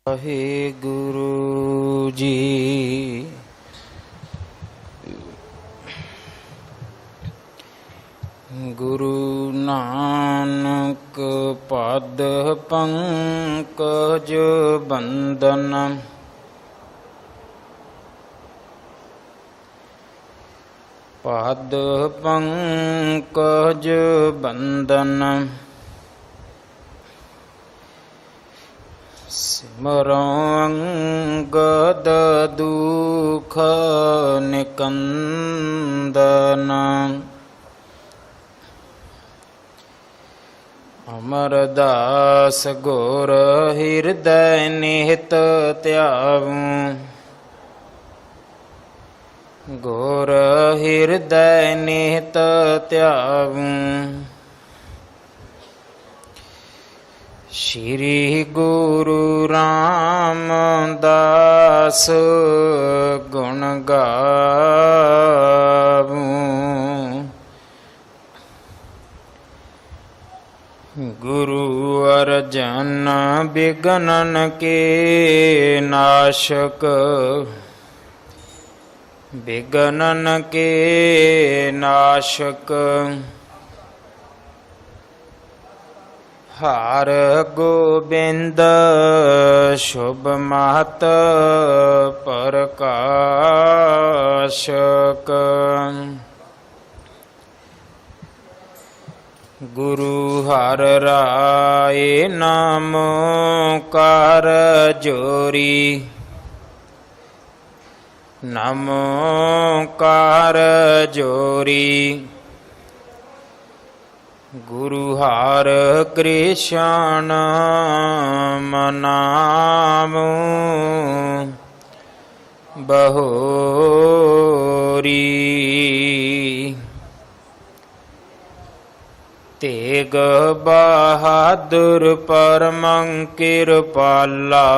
ਵਾਹਿਗੁਰੂ ਜੀ। ਗੁਰੂ ਨਾਨਕ ਪਦ ਪੰਕਜ ਬੰਦਨ, ਪਦ ਪੰਕਜ ਬੰਦਨ। ਸਿਮਰੋ ਅੰਗਦ ਦੁਖ ਨਿਕੰਦਨ, ਅਮਰਦਾਸ ਗੁਰ ਹਿਰਦੈ ਨਿਹਿਤ ਧਿਆਵੂੰ, ਗੁਰ ਹਿਰਦੈ ਨਿਹਿਤ ਧਿਆਵੂੰ। ਸ਼੍ਰੀ ਗੁਰੂ ਰਾਮਦਾਸ ਗੁਣ ਗਾਵੂੰ, ਗੁਰੂ ਅਰਜਨ ਬਿਗਨਨ ਕੇ ਨਾਸ਼ਕ, ਬਿਗਨਨ ਕੇ ਨਾਸ਼ਕ। ਹਰਿ ਗੋਬਿੰਦ ਸ਼ੁਭ ਮਹਤ ਪ੍ਰਕਾਸ਼ਕ, ਗੁਰੂ ਹਰਿ ਰਾਏ ਨਾਮ ਕਰ ਜੋਰੀ, ਨਮੋ ਕਰ ਜੋਰੀ। ਗੁਰੂ ਹਰਿ ਕ੍ਰਿਸ਼ਨ ਮਨਾਵੂੰ ਬਹੋਰੀ, ਤੇਗ ਬਹਾਦਰ ਪਰਮੰ ਕਿਰਪਾਲਾ,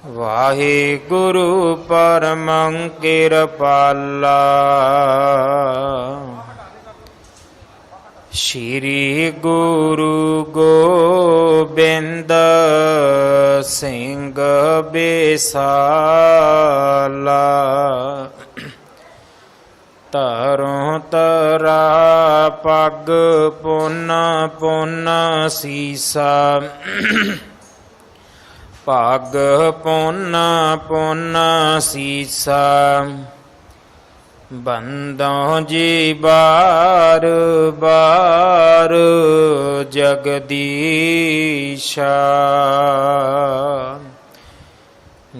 ਵਾਹਿਗੁਰੂ ਪਰਮੰ ਕਿਰਪਾਲਾ। ਸ਼੍ਰੀ ਗੁਰੂ ਗੋਬਿੰਦ ਸਿੰਘ ਬੇਸਾਲਾ, ਤਰੋਂ ਤਰਾ ਪੱਗ ਪੁੰਨ ਪੁੰਨ ਸੀਸਾ, ਪੱਗ ਪੁੰਨ ਪੁੰਨ ਸੀਸਾ। ਬੰਦੋਂ ਜੀ ਬਾਰ ਬਾਰ ਜਗਦੀਸ਼ਾ,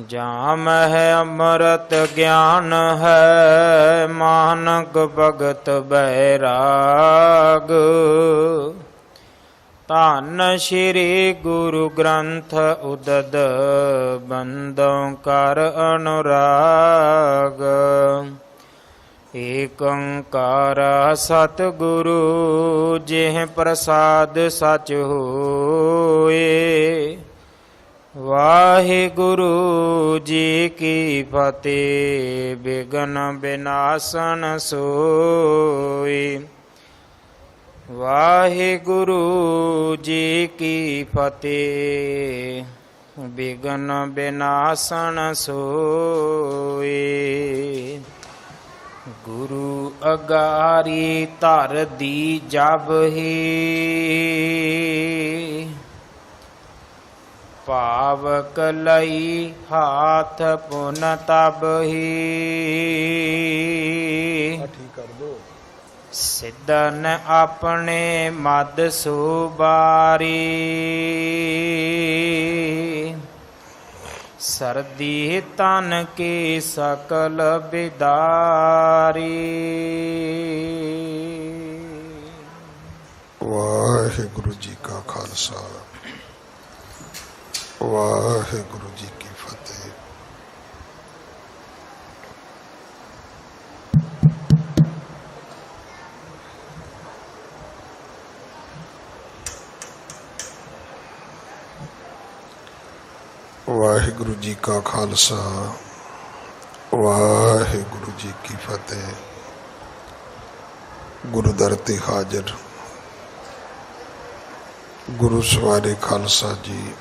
ਜਾਮ ਹੈ ਅੰਮ੍ਰਿਤ ਗਿਆਨ ਹੈ ਮਾਨਕ ਭਗਤ ਬੈਰਾਗ। ਧੰਨ ਸ਼੍ਰੀ ਗੁਰੂ ਗ੍ਰੰਥ ਉਦਦ ਬੰਦੋਂ ਕਰ ਅਨੁਰਾਗ। ਏਕ ਓੰਕਾਰ ਸਤਿਗੁਰੂ ਜਿਹ ਪ੍ਰਸਾਦ ਸਚ ਹੋਏ। ਵਾਹਿਗੁਰੂ ਜੀ ਕੀ ਫਤਿਹ। ਬਿਘਨ ਬਿਨਾਸਨ ਸੋਈ। ਵਾਹਿਗੁਰੂ ਜੀ ਕੀ ਫਤਿਹ। ਬਿਘਨ ਬਿਨਾਸਨ ਸੋਈ। ਗੁਰੂ ਅਗਾਰੀ ਧਰ ਦੀ ਜਬਹਿ। ਪਾਵਕ ਲਈ ਹਾਥ ਪੁਨ ਤਬਹਿ। ਠੀਕ ਕਰ ਦੋ। ਸਿੱਧਨ ਆਪਣੇ ਮਦ ਸੁਬਾਰੀ। ਸਰਦੀ ਤਨ ਕੀ ਸਕਲ ਬਿਦਾਰੀ। ਵਾਹਿਗੁਰੂ ਜੀ ਕਾ ਖਾਲਸਾ, ਵਾਹਿਗੁਰੂ ਜੀ ਕੀ ਫਤਿਹ। ਵਾਹਿਗੁਰੂ ਜੀ ਕਾ ਖਾਲਸਾ, ਵਾਹਿਗੁਰੂ ਜੀ ਕੀ ਫਤਿਹ। ਗੁਰੂ ਦਰ ਤੇ ਹਾਜ਼ਰ गुरु सवारे खालसा जी,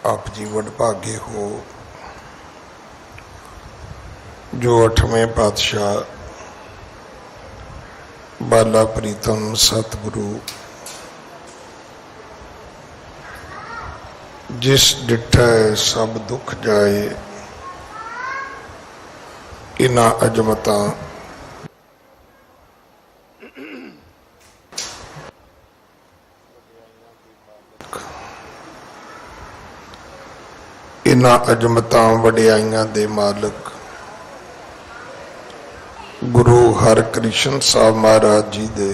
आप जी वडभागे हो जो 8वें पातशाह बाला प्रीतम सतगुरु जिस डिठै सब दुख जाए, इन्हां अजमतां इन्हां अजमतां वडियाइयां दे मालिक गुरु हरकृष्ण साहब महाराज जी दे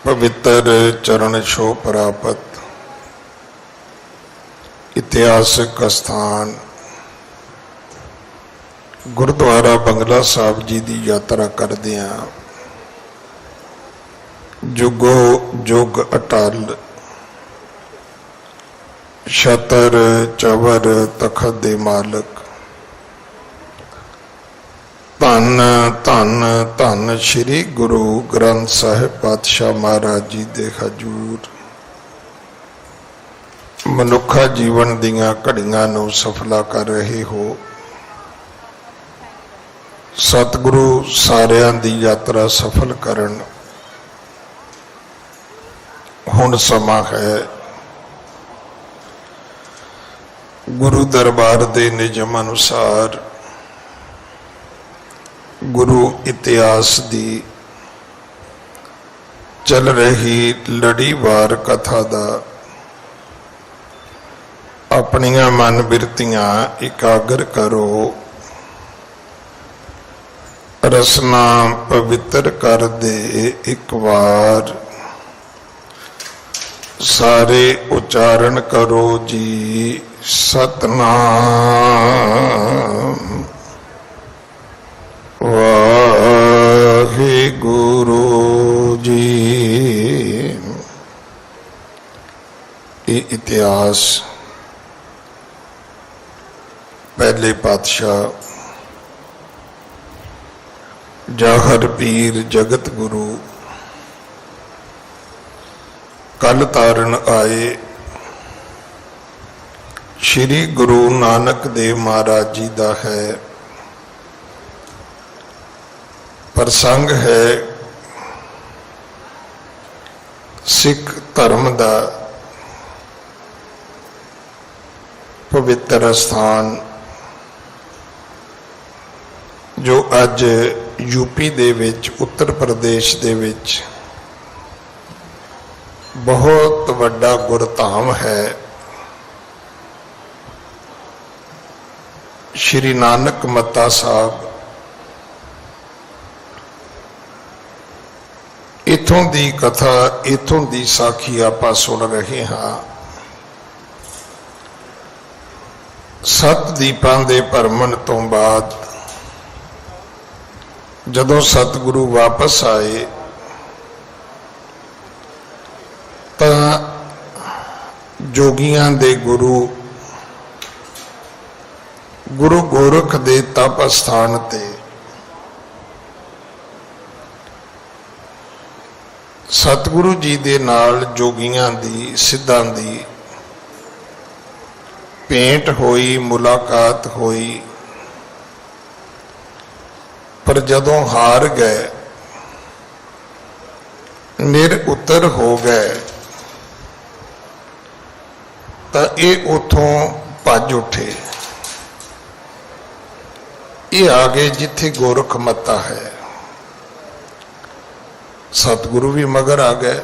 पवित्र चरण छो प्राप्त इतिहासक स्थान गुरुद्वारा बंगला साहब जी की यात्रा करदियां जुगो जुग अटल छतर चवर तखत दे मालिक धन धन धन श्री गुरु ग्रंथ साहिब पातशाह महाराज जी दे हजूर मनुखा जीवन दियां घड़ियां नूं सफला कर रहे हो। सतगुरु सारियां दी यात्रा सफल करन। हुण समा है गुरु दरबार दे निजम अनुसार गुरु इतिहास दी चल रही लड़ीवार कथा दा अपनियां मन बिरतियां एकागर करो, रसना पवित्र कर दे एक बार, सारे उच्चारण करो जी सतनाम वाहे गुरु जी। ये इतिहास पहले पातशाह जाहर पीर जगत गुरु कल तारन आए श्री गुरु नानक देव महाराज जी का है। प्रसंग है सिख धर्म का पवित्र स्थान जो अज यूपी दे विच उत्तर प्रदेश दे विच बहुत वड्डा गुरधाम है। श्री नानक मत्ता साहब इथों दी कथा इथों दी साखी आपां सुन रहे हाँ। 7 दीपां दे भरमण तो बाद जदों सतगुरु वापस आए तां जोगियां दे गुरु गुरु गोरख दे तप स्थान ते सतगुरु जी दे नाल जोगियां दी सिद्धां दी भेंट होई, मुलाकात होई। पर जदों हार गए, निर उत्तर हो गए, तां ये उथों भज उठे। ये आ गए जिथे गोरख मत्ता है। सतगुरु भी मगर आ गए।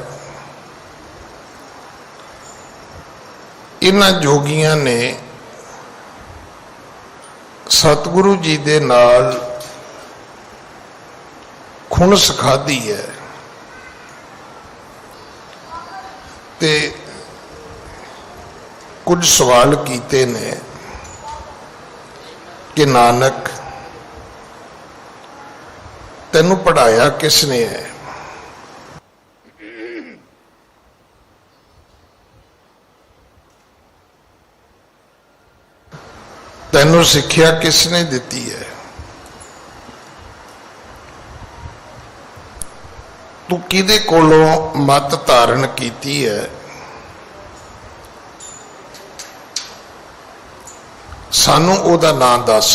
इन्हां जोगियां ने सतगुरु जी दे नाल खुणस खाधी है ते कुछ सवाल कीते ने कि नानक तेनू पढ़ाया किसने है? तेनू सिक्ख्या किसने दिती है? ਤੂੰ ਕਿਹਦੇ ਕੋਲੋਂ ਮੱਤ ਧਾਰਨ ਕੀਤੀ ਹੈ? ਸਾਨੂੰ ਉਹਦਾ ਨਾਂ ਦੱਸ।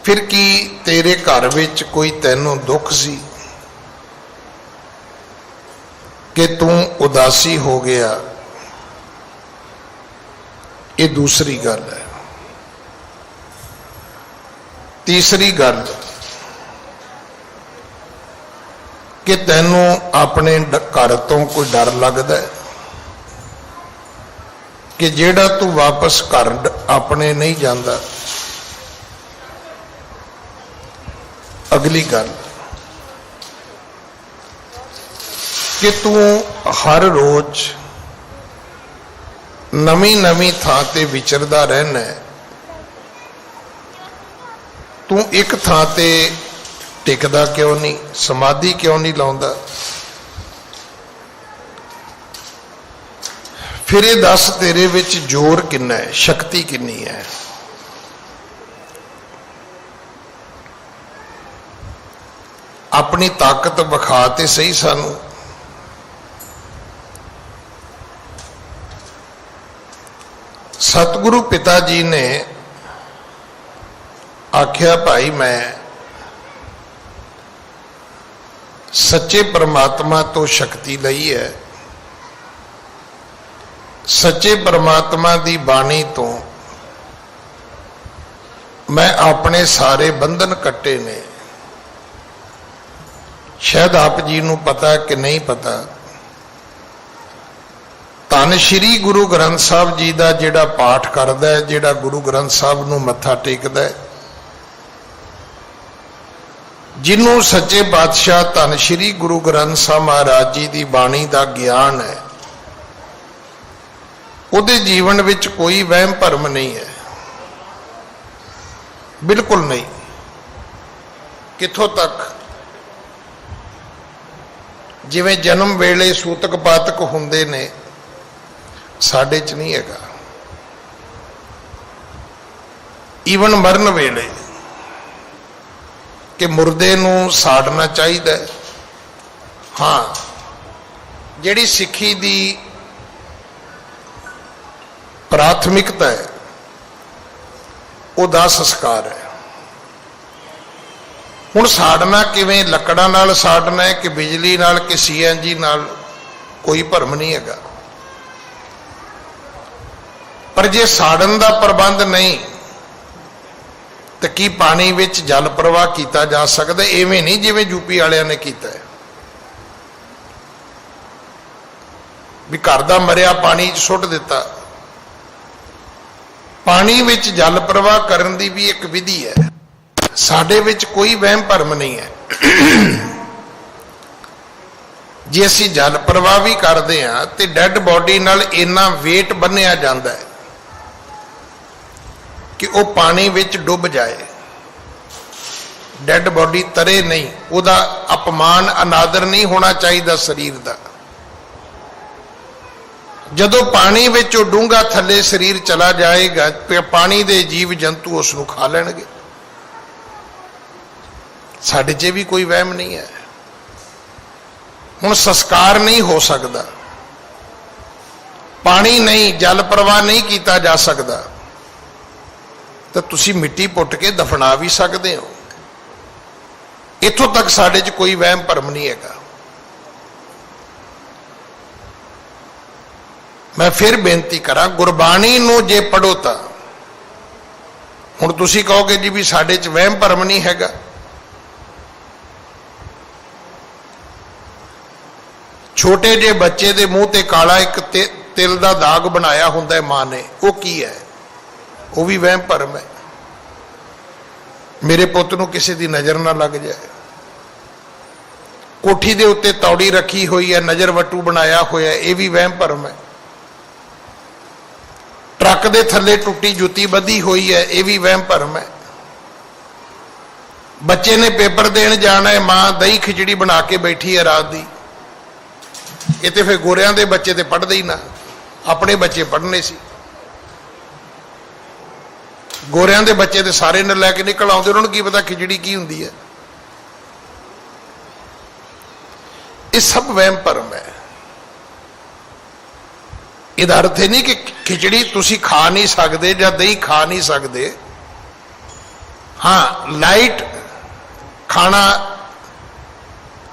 ਫਿਰ ਕੀ ਤੇਰੇ ਘਰ ਵਿੱਚ ਕੋਈ ਤੈਨੂੰ ਦੁੱਖ ਸੀ ਕਿ ਤੂੰ ਉਦਾਸੀ ਹੋ ਗਿਆ? ਇਹ ਦੂਸਰੀ ਗੱਲ ਹੈ। ਤੀਸਰੀ ਗੱਲ ਕਿ ਤੈਨੂੰ ਆਪਣੇ ਘਰ ਤੋਂ ਕੋਈ ਡਰ ਲੱਗਦਾ ਹੈ ਕਿ ਜਿਹੜਾ ਤੂੰ ਵਾਪਸ ਘਰ ਆਪਣੇ ਨਹੀਂ ਜਾਂਦਾ? ਅਗਲੀ ਗੱਲ ਕਿ ਤੂੰ ਹਰ ਰੋਜ਼ ਨਵੀਂ ਥਾਂ ਤੇ ਵਿਚਰਦਾ ਰਹਿਣਾ ਹੈ, ਤੂੰ ਇੱਕ ਥਾਂ ਤੇ ਟਿਕਦਾ ਕਿਉਂ ਨਹੀਂ? ਸਮਾਧੀ ਕਿਉਂ ਨਹੀਂ ਲਾਉਂਦਾ? ਫਿਰ ਇਹ ਦੱਸ ਤੇਰੇ ਵਿੱਚ ਜ਼ੋਰ ਕਿੰਨਾ ਹੈ, ਸ਼ਕਤੀ ਕਿੰਨੀ ਹੈ? ਆਪਣੀ ਤਾਕਤ ਵਿਖਾ ਤੇ ਸਹੀ ਸਾਨੂੰ। ਸਤਿਗੁਰੂ ਪਿਤਾ ਜੀ ਨੇ ਆਖਿਆ, ਭਾਈ ਮੈਂ ਸੱਚੇ ਪਰਮਾਤਮਾ ਤੋਂ ਸ਼ਕਤੀ ਲਈ ਹੈ, ਸੱਚੇ ਪਰਮਾਤਮਾ ਦੀ ਬਾਣੀ ਤੋਂ ਮੈਂ ਆਪਣੇ ਸਾਰੇ ਬੰਧਨ ਕੱਟੇ ਨੇ। ਸ਼ਾਇਦ ਆਪ ਜੀ ਨੂੰ ਪਤਾ ਕਿ ਨਹੀਂ ਪਤਾ, ਧੰਨ ਸ਼੍ਰੀ ਗੁਰੂ ਗ੍ਰੰਥ ਸਾਹਿਬ ਜੀ ਦਾ ਜਿਹੜਾ ਪਾਠ ਕਰਦਾ ਹੈ, ਜਿਹੜਾ ਗੁਰੂ ਗ੍ਰੰਥ ਸਾਹਿਬ ਨੂੰ ਮੱਥਾ ਟੇਕਦਾ ਹੈ, ਜਿਹਨੂੰ ਸੱਚੇ ਪਾਤਸ਼ਾਹ ਧੰਨ ਸ਼੍ਰੀ ਗੁਰੂ ਗ੍ਰੰਥ ਸਾਹਿਬ ਮਹਾਰਾਜ ਜੀ ਦੀ ਬਾਣੀ ਦਾ ਗਿਆਨ ਹੈ, ਉਹਦੇ ਜੀਵਨ ਵਿੱਚ ਕੋਈ ਵਹਿਮ ਭਰਮ ਨਹੀਂ ਹੈ, ਬਿਲਕੁਲ ਨਹੀਂ। ਕਿੱਥੋਂ ਤੱਕ? ਜਿਵੇਂ ਜਨਮ ਵੇਲੇ ਸੂਤਕ ਪਾਤਕ ਹੁੰਦੇ ਨੇ, ਸਾਡੇ 'ਚ ਨਹੀਂ ਹੈਗਾ। ਈਵਨ ਮਰਨ ਵੇਲੇ ਕਿ ਮੁਰਦੇ ਨੂੰ ਸਾੜਨਾ ਚਾਹੀਦਾ। ਹਾਂ, ਜਿਹੜੀ ਸਿੱਖੀ ਦੀ ਪ੍ਰਾਥਮਿਕਤਾ ਹੈ ਉਹ ਦਾਹ ਸੰਸਕਾਰ ਹੈ। ਹੁਣ ਸਾੜਨਾ ਕਿਵੇਂ? ਲੱਕੜਾਂ ਨਾਲ ਸਾੜਨਾ ਹੈ ਕਿ ਬਿਜਲੀ ਨਾਲ ਕਿ CNG ਨਾਲ? ਕੋਈ ਭਰਮ ਨਹੀਂ ਹੈਗਾ। ਪਰ ਜੇ ਸਾੜਨ ਦਾ ਪ੍ਰਬੰਧ ਨਹੀਂ ਤਾਂ ਕੀ ਪਾਣੀ ਵਿੱਚ ਜਲ ਪ੍ਰਵਾਹ ਕੀਤਾ ਜਾ ਸਕਦਾ? ਐਵੇਂ ਨਹੀਂ ਜਿਵੇਂ ਯੂਪੀ ਵਾਲਿਆਂ ਨੇ ਕੀਤਾ ਹੈ, ਵੀ ਘਰ ਦਾ ਮਰਿਆ ਪਾਣੀ 'ਚ ਸੁੱਟ ਦਿੱਤਾ। ਪਾਣੀ ਵਿੱਚ ਜਲ ਪ੍ਰਵਾਹ ਕਰਨ ਦੀ ਵੀ ਇੱਕ ਵਿਧੀ ਹੈ। ਸਾਡੇ ਵਿੱਚ ਕੋਈ ਵਹਿਮ ਭਰਮ ਨਹੀਂ ਹੈ। ਜੇ ਅਸੀਂ ਜਲ ਪ੍ਰਵਾਹ ਵੀ ਕਰਦੇ ਹਾਂ ਤੇ ਡੈੱਡ ਬੋਡੀ ਨਾਲ ਇੰਨਾ weight ਬੰਨਿਆ ਜਾਂਦਾ ਹੈ ਕਿ ਉਹ ਪਾਣੀ ਵਿੱਚ ਡੁੱਬ ਜਾਏ, ਡੈੱਡ ਬੋਡੀ ਤਰੇ ਨਹੀਂ। ਉਹਦਾ ਅਪਮਾਨ ਅਨਾਦਰ ਨਹੀਂ ਹੋਣਾ ਚਾਹੀਦਾ ਸਰੀਰ ਦਾ। ਜਦੋਂ ਪਾਣੀ ਵਿੱਚ ਉਹ ਡੂੰਘਾ ਥੱਲੇ ਸਰੀਰ ਚਲਾ ਜਾਏਗਾ ਤੇ ਪਾਣੀ ਦੇ ਜੀਵ ਜੰਤੂ ਉਸ ਨੂੰ ਖਾ ਲੈਣਗੇ। ਸਾਡੇ 'ਚ ਵੀ ਕੋਈ ਵਹਿਮ ਨਹੀਂ ਹੈ। ਹੁਣ ਸੰਸਕਾਰ ਨਹੀਂ ਹੋ ਸਕਦਾ, ਪਾਣੀ ਨਹੀਂ, ਜਲ ਪ੍ਰਵਾਹ ਨਹੀਂ ਕੀਤਾ ਜਾ ਸਕਦਾ, ਤਾਂ ਤੁਸੀਂ ਮਿੱਟੀ ਪੁੱਟ ਕੇ ਦਫਨਾ ਵੀ ਸਕਦੇ ਹੋ। ਇੱਥੋਂ ਤੱਕ ਸਾਡੇ 'ਚ ਕੋਈ ਵਹਿਮ ਭਰਮ ਨਹੀਂ ਹੈਗਾ। ਮੈਂ ਫਿਰ ਬੇਨਤੀ ਕਰਾਂ, ਗੁਰਬਾਣੀ ਨੂੰ ਜੇ ਪੜੋ ਤਾਂ ਹੁਣ ਤੁਸੀਂ ਕਹੋਗੇ ਜੀ ਵੀ ਸਾਡੇ 'ਚ ਵਹਿਮ ਭਰਮ ਨਹੀਂ ਹੈਗਾ। ਛੋਟੇ ਜਿਹੇ ਬੱਚੇ ਦੇ ਮੂੰਹ ਤੇ ਕਾਲਾ ਇੱਕ ਤਿਲ ਦਾ ਦਾਗ ਬਣਾਇਆ ਹੁੰਦਾ ਹੈ ਮਾਂ ਨੇ, ਉਹ ਕੀ ਹੈ? ਉਹ ਵੀ ਵਹਿਮ ਭਰਮ ਹੈ। ਮੇਰੇ ਪੁੱਤ ਨੂੰ ਕਿਸੇ ਦੀ ਨਜ਼ਰ ਨਾ ਲੱਗ ਜਾਏ। ਕੋਠੀ ਦੇ ਉੱਤੇ ਤੌੜੀ ਰੱਖੀ ਹੋਈ ਹੈ, ਨਜ਼ਰ ਵੱਟੂ ਬਣਾਇਆ ਹੋਇਆ, ਇਹ ਵੀ ਵਹਿਮ ਭਰਮ ਹੈ। ਟਰੱਕ ਦੇ ਥੱਲੇ ਟੁੱਟੀ ਜੁੱਤੀ ਬੱਧੀ ਹੋਈ ਹੈ, ਇਹ ਵੀ ਵਹਿਮ ਭਰਮ ਹੈ। ਬੱਚੇ ਨੇ ਪੇਪਰ ਦੇਣ ਜਾਣਾ ਹੈ, ਮਾਂ ਦਹੀਂ ਖਿਚੜੀ ਬਣਾ ਕੇ ਬੈਠੀ ਹੈ ਰਾਤ ਦੀ। ਇਹ ਤੇ ਫਿਰ ਗੋਰਿਆਂ ਦੇ ਬੱਚੇ ਤੇ ਪੜ੍ਹਦੇ ਹੀ ਨਾ, ਆਪਣੇ ਬੱਚੇ ਪੜ੍ਹਨੇ ਸੀ। ਗੋਰਿਆਂ ਦੇ ਬੱਚੇ ਤੇ ਸਾਰੇ ਨਾਲ ਲੈ ਕੇ ਨਿਕਲ ਆਉਂਦੇ, ਉਹਨਾਂ ਨੂੰ ਕੀ ਪਤਾ ਖਿਚੜੀ ਕੀ ਹੁੰਦੀ ਹੈ। ये सब वहम भरम है। ਇਹਦਾ अर्थ है नहीं कि खिचड़ी तुसी खा नहीं सकते या दही खा नहीं सकते। हाँ, लाइट खाना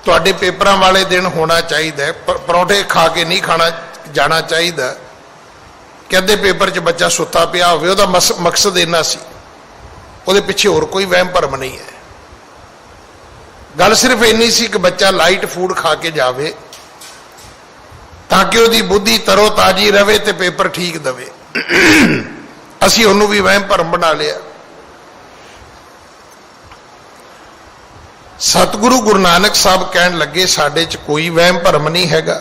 तुहाडे पेपरां वाले दिन होना चाहिए। परौंठे खा के नहीं खाना जाना चाहिए कि अद्धे पेपर च बच्चा सुता पिया होवे, उहदा मकसद इन्ना सी, उहदे पिछे होर कोई वहम भरम नहीं है। गल सिर्फ इन्नी सी कि बच्चा लाइट फूड खा के जावे ताकि उसकी बुद्धि तरो ताजी रहे तो पेपर ठीक दवे। असी उन्होंने भी वहम भरम बना लिया। सतगुरु गुरु नानक साहब कहन लगे साडे च कोई वहम भरम नहीं हैगा।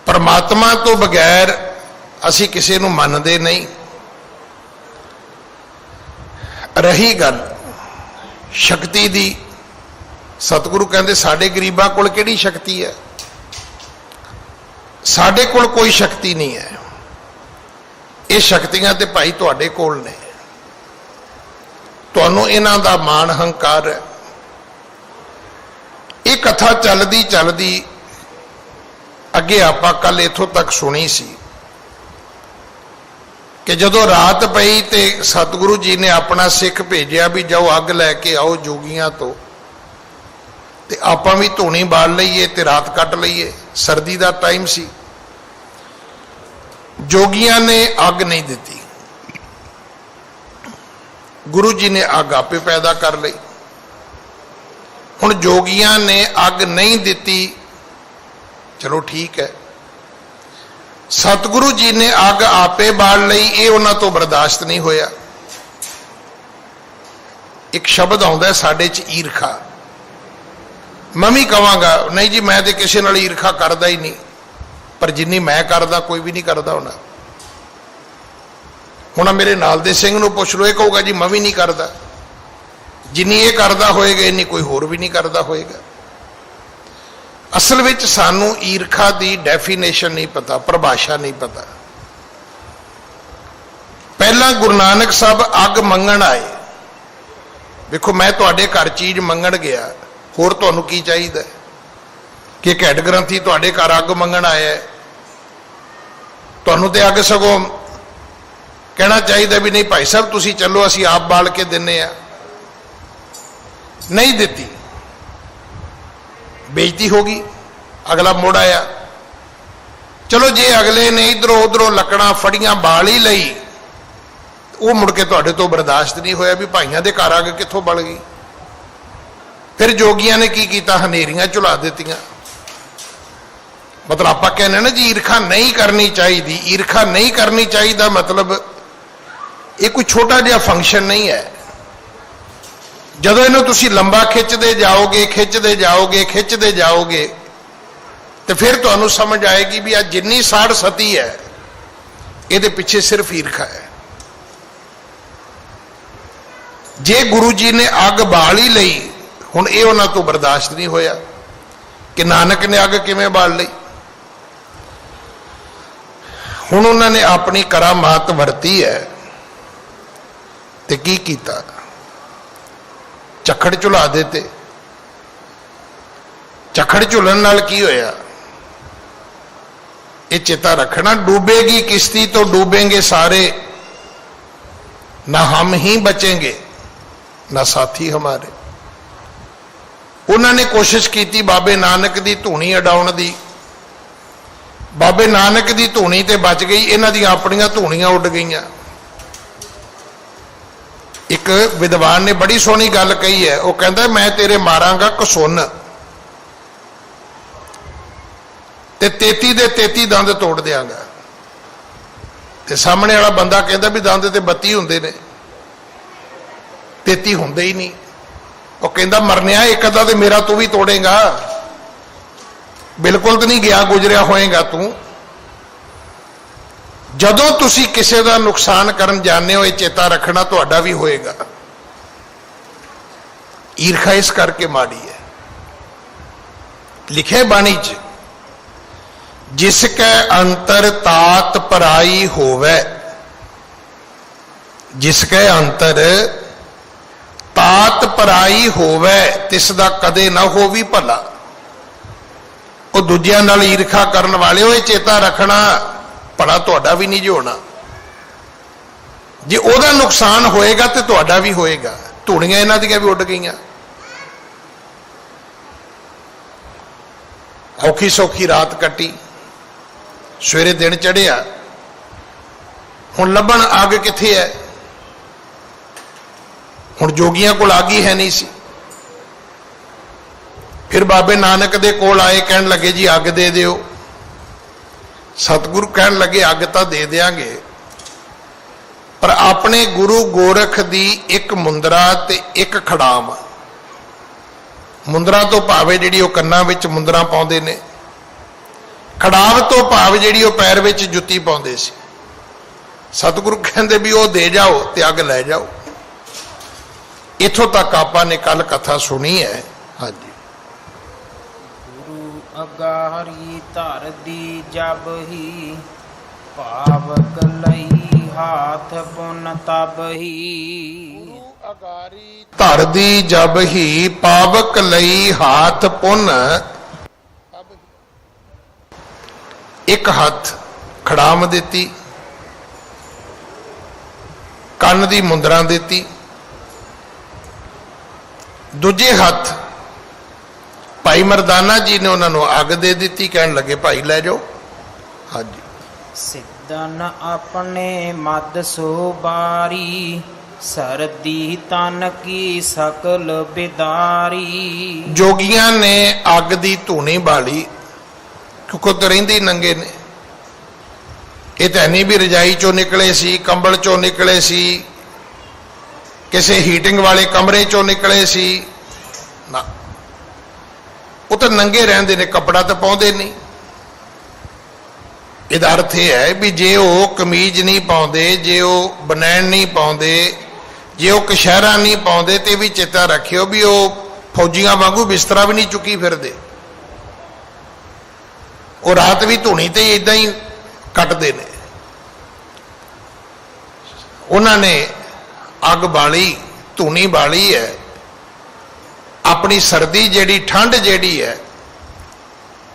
परमात्मा तो बगैर असी किसी नूं मनदे नहीं। रही गल शक्ति दी, सतगुरु कहते साडे गरीबां कोल किहड़ी शक्ति है? साडे कोल कोई शक्ति नहीं है। ये शक्तियां ते भाई तुहाडे कोल ने। तुहानूं इन्हां दा मान हंकार है। ये कथा चलदी चलदी अगे आपां कल इथों तक सुनी सी कि जदों रात पई ते सतगुरु जी ने अपना सिख भेजिया भी जाओ अग लैके आओ जोगियां तो, ते आपां भी धूनी बाल लईए ते रात कट लईए। सर्दी का टाइम सी। जोगियां ने अग नहीं दी, गुरु जी ने अग आपे पैदा कर ली। हुण जोगियां ने अग नहीं दी, चलो ठीक है। सतगुरु जी ने अग आपे बाल लई, ये उन्हां तो बर्दाश्त नहीं होया। एक शब्द आउंदा है साडे च ईरखा। मैं भी कहांगा नहीं जी मैं तो किसी नाल ईरखा करदा ही नहीं, पर जिन्नी मैं करदा कोई भी नहीं करदा होना। हुण मेरे नाल दे सिंह नूं पुछ लो, ये कहूगा जी मैं भी नहीं करदा। जिन्नी ये करदा होएगा इन्नी कोई होर भी नहीं करदा होएगा। असल विच सानू ईरखा की डेफिनेशन नहीं पता, परिभाषा नहीं पता। पहला गुरु नानक साहब अग मंगण आए। देखो मैं तुहाडे घर चीज मंगण गया, होर तुहानू की चाहिए कि एक हैड ग्रंथी तुहाडे घर अग मंगण आया है, तुहानू ते अग सगों कहना चाहिए भी नहीं भाई साहब तुसी चलो असी आप बाल के दिने आ। नहीं दिती, बेइज्जती होगी। अगला मुड़ आया। चलो जे अगले ने इधरों उधरों लकड़ां फड़ियां बाल ही लई, वो मुड़ के तुहाडे तो बर्दाश्त नहीं होया भी भाइयों के घर अग कित्थों बल गई। फिर जोगियां ने की कीता, हनेरियां झुला दित्तियां। मतलब आप कहने ना जी ईरखा नहीं करनी चाहिए। ईरखा नहीं करनी चाहिए मतलब ये कोई छोटा जिहा फंक्शन नहीं है। जदों इन्हूं तुसीं लंबा खिंचते जाओगे खिंचते जाओगे खिंचते जाओगे तो फिर तुहानूं समझ आएगी भी आज जिन्नी साड़ सती है ये पिछे सिर्फ ईरखा है। जे गुरु जी ने अग बाल ही लई, हुण ये उन्हां तों बर्दाश्त नहीं होया कि नानक ने अग किवें बाल लई। हुण उन्होंने अपनी करामात वरती है ते की कीता, झक्खड़ झुला देते। झक्खड़ झुलन नाल की होया ये चेता रखना, डूबेगी किश्ती तो डूबेंगे सारे, ना हम ही बचेंगे ना साथी हमारे। उन्होंने कोशिश की बाबे नानक की धूनी अडाउण दी, बाबे नानक की धूनी ते बच गई, इन्हां दी अपनियां धूनियां उड़ गईयां। एक विद्वान ने बड़ी सोहनी गल कही है, वह कहता मैं तेरे मारांगा कसुन ते 33 दे 33 दंद तोड़ देंगा। ते सामने वाला बंदा कहता भी दंद ते 32 हुंदे ने, 33 हुंदे ही नहीं। वह कहता मरनिया एक अद्धा ते मेरा तू भी तोड़ेगा, बिल्कुल तो नहीं गया गुजरिया होएगा तू। जदों तुसी किसी का नुकसान करन जाने हो, चेता रखना तुहाडा भी होएगा। ईरखा इस करके माड़ी है। लिखे बाणी च जिसके अंतर तात पराई होवे, जिसके अंतर तात ਪਰਾਈ ਹੋਵੇ ਤਿਸ ਦਾ ਕਦੇ ਨਾ ਹੋਵੀ ਭਲਾ। ਉਹ ਦੂਜਿਆਂ ਨਾਲ ਈਰਖਾ ਕਰਨ ਵਾਲਿਓ, ਇਹ ਚੇਤਾ ਰੱਖਣਾ ਭਲਾ ਤੁਹਾਡਾ ਵੀ ਨਹੀਂ ਜੀ ਹੋਣਾ। ਜੇ ਉਹਦਾ ਨੁਕਸਾਨ ਹੋਏਗਾ ਤੇ ਤੁਹਾਡਾ ਵੀ ਹੋਏਗਾ। ਧੂਣੀਆਂ ਇਹਨਾਂ ਦੀਆਂ ਵੀ ਉੱਡ ਗਈਆਂ। ਔਖੀ ਸੌਖੀ ਰਾਤ ਕੱਟੀ, ਸਵੇਰੇ ਦਿਨ ਚੜਿਆ, ਹੁਣ ਲੱਭਣ ਅੱਗ ਕਿੱਥੇ ਹੈ? ਹੁਣ ਜੋਗੀਆਂ ਕੋਲ ਅੱਗ ਹੀ ਹੈ ਨਹੀਂ ਸੀ। ਫਿਰ ਬਾਬੇ ਨਾਨਕ ਦੇ ਕੋਲ ਆਏ, ਕਹਿਣ ਲੱਗੇ ਜੀ ਅੱਗ ਦੇ ਦਿਓ। ਸਤਿਗੁਰੂ ਕਹਿਣ ਲੱਗੇ ਅੱਗ ਤਾਂ ਦੇ ਦਿਆਂਗੇ, ਪਰ ਆਪਣੇ ਗੁਰੂ ਗੋਰਖ ਦੀ ਇੱਕ ਮੁੰਦਰਾ ਤੇ ਇੱਕ ਖੜਾਮ। ਮੁੰਦਰਾ ਤੋਂ ਭਾਵੇਂ ਜਿਹੜੀ ਉਹ ਕੰਨਾਂ ਵਿੱਚ ਮੁੰਦਰਾ ਪਾਉਂਦੇ ਨੇ, ਖੜਾਵ ਤੋਂ ਭਾਵ ਜਿਹੜੀ ਉਹ ਪੈਰ ਵਿੱਚ ਜੁੱਤੀ ਪਾਉਂਦੇ ਸੀ। ਸਤਿਗੁਰੂ ਕਹਿੰਦੇ ਵੀ ਉਹ ਦੇ ਜਾਓ ਤੇ ਅੱਗ ਲੈ ਜਾਓ। ਇੱਥੋਂ ਤੱਕ ਆਪਾਂ ਨੇ ਕੱਲ ਕਥਾ ਸੁਣੀ ਹੈ। ਹਾਂਜੀ। ਗੁਰੂ ਅਗਾਰੀ ਧਰ ਦੀ ਜਬ ਹੀ, ਪਾਵਕ ਲਈ ਹਾਥ ਪੁਨ ਤਬ ਹੀ। ਅਗਾਰੀ ਧਰ ਦੀ ਜਬ ਹੀ, ਪਾਵਕ ਲਈ ਹਾਥ ਪੁਨ। ਇੱਕ ਹੱਥ ਖੜਾਮ ਦਿੱਤੀ, ਕੰਨ ਦੀ ਮੁੰਦਰਾ ਦਿੱਤੀ। ਦੂਜੇ ਹੱਥ ਭਾਈ ਮਰਦਾਨਾ ਜੀ ਨੇ ਉਹਨਾਂ ਨੂੰ ਅੱਗ ਦੇ ਦਿੱਤੀ। ਕਹਿਣ ਲੱਗੇ ਭਾਈ ਲੈ ਜਾਓ। ਹਾਂਜੀ। ਸਿੱਧਨ ਆਪਣੇ ਮਦ ਸੋਬਾਰੀ, ਸਰਦੀ ਤਨ ਕੀ ਸਕਲ ਬਿਦਾਰੀ। ਜੋਗੀਆਂ ਨੇ ਅੱਗ ਦੀ ਧੂਣੀ ਬਾਲੀ, ਕਿਉਂਕਿ ਤੇ ਰਹਿੰਦੇ ਹੀ ਨੰਗੇ ਨੇ। ਇਹ ਤਾਂ ਨਹੀਂ ਵੀ ਰਜਾਈ ਚੋਂ ਨਿਕਲੇ ਸੀ, ਕੰਬਲ ਚੋਂ ਨਿਕਲੇ ਸੀ, ਕਿਸੇ ਹੀਟਿੰਗ ਵਾਲੇ ਕਮਰੇ ਚੋਂ ਨਿਕਲੇ ਸੀ ਨਾ। ਉਹ ਤਾਂ ਨੰਗੇ ਰਹਿੰਦੇ ਨੇ, ਕੱਪੜਾ ਤਾਂ ਪਾਉਂਦੇ ਨਹੀਂ। ਇਹਦਾ ਅਰਥ ਇਹ ਹੈ ਵੀ ਜੇ ਉਹ ਕਮੀਜ਼ ਨਹੀਂ ਪਾਉਂਦੇ, ਜੇ ਉਹ ਬਨੈਣ ਨਹੀਂ ਪਾਉਂਦੇ, ਜੇ ਉਹ ਕਸ਼ਹਿਰਾ ਨਹੀਂ ਪਾਉਂਦੇ, ਤੇ ਵੀ ਚੇਤਾ ਰੱਖਿਓ ਵੀ ਉਹ ਫੌਜੀਆਂ ਵਾਂਗੂ ਬਿਸਤਰਾ ਵੀ ਨਹੀਂ ਚੁੱਕੀ ਫਿਰਦੇ। ਉਹ ਰਾਤ ਵੀ ਧੂਣੀ ਤੇ ਇਦਾਂ ਹੀ ਕੱਟਦੇ ਨੇ। ਉਹਨਾਂ ਨੇ ਅੱਗ ਬਾਲੀ, ਧੂਣੀ ਬਾਲੀ ਹੈ। ਆਪਣੀ ਸਰਦੀ ਜਿਹੜੀ, ਠੰਡ ਜਿਹੜੀ ਹੈ,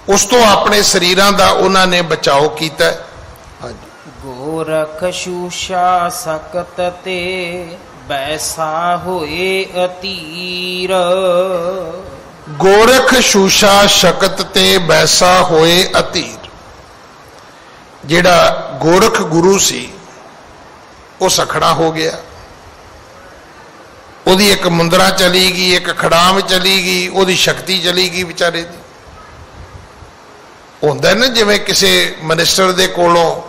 ਉਸ ਤੋਂ ਆਪਣੇ ਸਰੀਰਾਂ ਦਾ ਉਹਨਾਂ ਨੇ ਬਚਾਓ ਕੀਤਾ। ਹਾਂਜੀ। ਗੋਰਖ ਸ਼ੂਸ਼ਾ ਸਕਤ ਤੇ, ਬੈਸਾ ਹੋਏ ਅਤੀਰ। ਗੋਰਖ ਸ਼ੂਸ਼ਾ ਸ਼ਕਤ ਤੇ ਬੈਸਾ ਹੋਏ ਅਤੀਰ। ਜਿਹੜਾ ਗੋਰਖ ਗੁਰੂ ਸੀ ਉਹ ਸਖੜਾ ਹੋ ਗਿਆ। ਉਹਦੀ ਇੱਕ ਮੁੰਦਰਾ ਚਲੀ ਗਈ, ਇੱਕ ਖੜਾਮ ਚਲੀ ਗਈ, ਉਹਦੀ ਸ਼ਕਤੀ ਚਲੀ ਗਈ ਵਿਚਾਰੇ ਦੀ। ਹੁੰਦਾ ਨਾ ਜਿਵੇਂ ਕਿਸੇ ਮਿਨਿਸਟਰ ਦੇ ਕੋਲੋਂ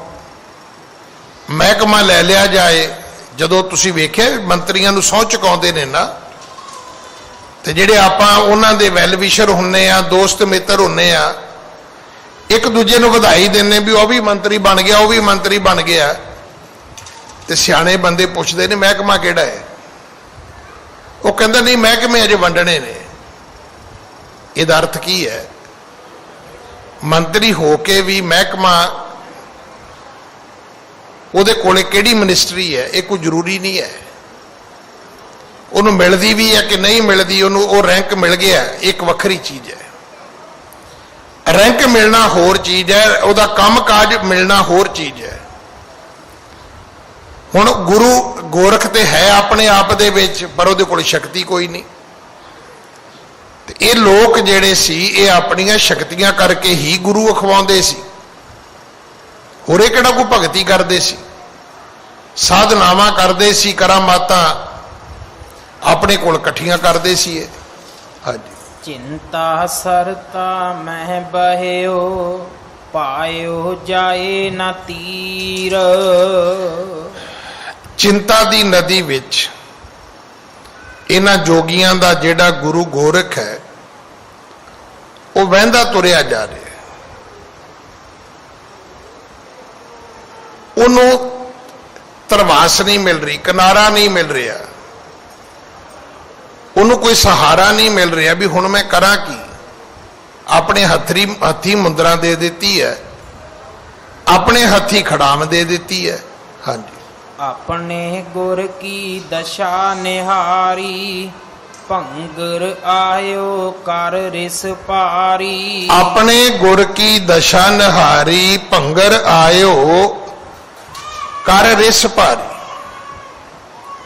ਮਹਿਕਮਾ ਲੈ ਲਿਆ ਜਾਏ। ਜਦੋਂ ਤੁਸੀਂ ਵੇਖਿਆ ਮੰਤਰੀਆਂ ਨੂੰ ਸਹੁੰ ਚੁਕਾਉਂਦੇ ਨੇ ਨਾ, ਤੇ ਜਿਹੜੇ ਆਪਾਂ ਉਹਨਾਂ ਦੇ ਵੈਲ ਵਿਸ਼ਰ ਹੁੰਨੇ ਆ, ਦੋਸਤ ਮਿੱਤਰ ਹੁੰਨੇ ਆ, ਇੱਕ ਦੂਜੇ ਨੂੰ ਵਧਾਈ ਦਿੰਨੇ ਵੀ ਉਹ ਵੀ ਮੰਤਰੀ ਬਣ ਗਿਆ, ਉਹ ਵੀ ਮੰਤਰੀ ਬਣ ਗਿਆ। ਤੇ ਸਿਆਣੇ ਬੰਦੇ ਪੁੱਛਦੇ ਨੇ ਮਹਿਕਮਾ ਕਿਹੜਾ ਹੈ? ਉਹ ਕਹਿੰਦਾ ਨਹੀਂ ਮਹਿਕਮੇ ਅਜੇ ਵੰਡਣੇ ਨੇ। ਇਹਦਾ ਅਰਥ ਕੀ ਹੈ? ਮੰਤਰੀ ਹੋ ਕੇ ਵੀ ਮਹਿਕਮਾ ਉਹਦੇ ਕੋਲੇ ਕਿਹੜੀ ਮਿਨਿਸਟਰੀ ਹੈ ਇਹ ਕੋਈ ਜ਼ਰੂਰੀ ਨਹੀਂ ਹੈ। ਉਹਨੂੰ ਮਿਲਦੀ ਵੀ ਹੈ ਕਿ ਨਹੀਂ ਮਿਲਦੀ, ਉਹਨੂੰ ਉਹ ਰੈਂਕ ਮਿਲ ਗਿਆ, ਇੱਕ ਵੱਖਰੀ ਚੀਜ਼ ਹੈ। ਰੈਂਕ ਮਿਲਣਾ ਹੋਰ ਚੀਜ਼ ਹੈ, ਉਹਦਾ ਕੰਮ ਕਾਜ ਮਿਲਣਾ ਹੋਰ ਚੀਜ਼ ਹੈ। ਹੁਣ ਗੁਰੂ ਗੋਰਖ ਤੇ ਹੈ ਆਪਣੇ ਆਪ ਦੇ ਵਿੱਚ, ਪਰ ਉਹਦੇ ਕੋਲ ਸ਼ਕਤੀ ਕੋਈ ਨਹੀਂ। ਤੇ ਇਹ ਲੋਕ ਜਿਹੜੇ ਸੀ ਇਹ ਆਪਣੀਆਂ ਸ਼ਕਤੀਆਂ ਕਰਕੇ ਹੀ ਗੁਰੂ ਅਖਵਾਉਂਦੇ ਸੀ। ਹੋਰੇ ਕਿਹੜਾ ਕੋਈ ਭਗਤੀ ਕਰਦੇ ਸੀ, ਸਾਧਨਾਵਾਂ ਕਰਦੇ ਸੀ, ਕਰਾਮਾਤਾਂ ਆਪਣੇ ਕੋਲ ਇਕੱਠੀਆਂ ਕਰਦੇ ਸੀ ਇਹ। ਹਾਂਜੀ। ਚਿੰਤਾ ਸਰਤਾ ਮਹਿ ਬਹਿਓ, ਪਾਇਓ ਜਾਏ ਨਾ ਤੀਰ। ਚਿੰਤਾ ਦੀ ਨਦੀ ਵਿੱਚ ਇਹਨਾਂ ਜੋਗੀਆਂ ਦਾ ਜਿਹੜਾ ਗੁਰੂ ਗੋਰਖ ਹੈ ਉਹ ਵਹਿੰਦਾ ਤੁਰਿਆ ਜਾ ਰਿਹਾ। ਉਹਨੂੰ ਤਰਵਾਸ ਨਹੀਂ ਮਿਲ ਰਹੀ, ਕਿਨਾਰਾ ਨਹੀਂ ਮਿਲ ਰਿਹਾ, ਉਹਨੂੰ ਕੋਈ ਸਹਾਰਾ ਨਹੀਂ ਮਿਲ ਰਿਹਾ ਵੀ ਹੁਣ ਮੈਂ ਕਰਾਂ ਕੀ। ਆਪਣੇ ਹੱਥੀ ਮੁੰਦਰਾ ਦੇ ਦਿੱਤੀ ਹੈ, ਆਪਣੇ ਹੱਥੀ ਖੜਾਮ ਦੇ ਦਿੱਤੀ ਹੈ। ਹਾਂਜੀ। ਆਪਣੇ ਗੁਰ ਕੀ ਦਸ਼ਾ ਨਿਹਾਰੀ, ਭੰਗਰ ਆਇਓ ਕਰ ਰਿਸ ਭਾਰੀ। ਆਪਣੇ ਗੁਰ ਕੀ ਦਸ਼ਾ ਨਿਹਾਰੀ ਭੰਗਰ ਆਇਓ ਕਰ ਰਿਸ ਭਾਰੀ।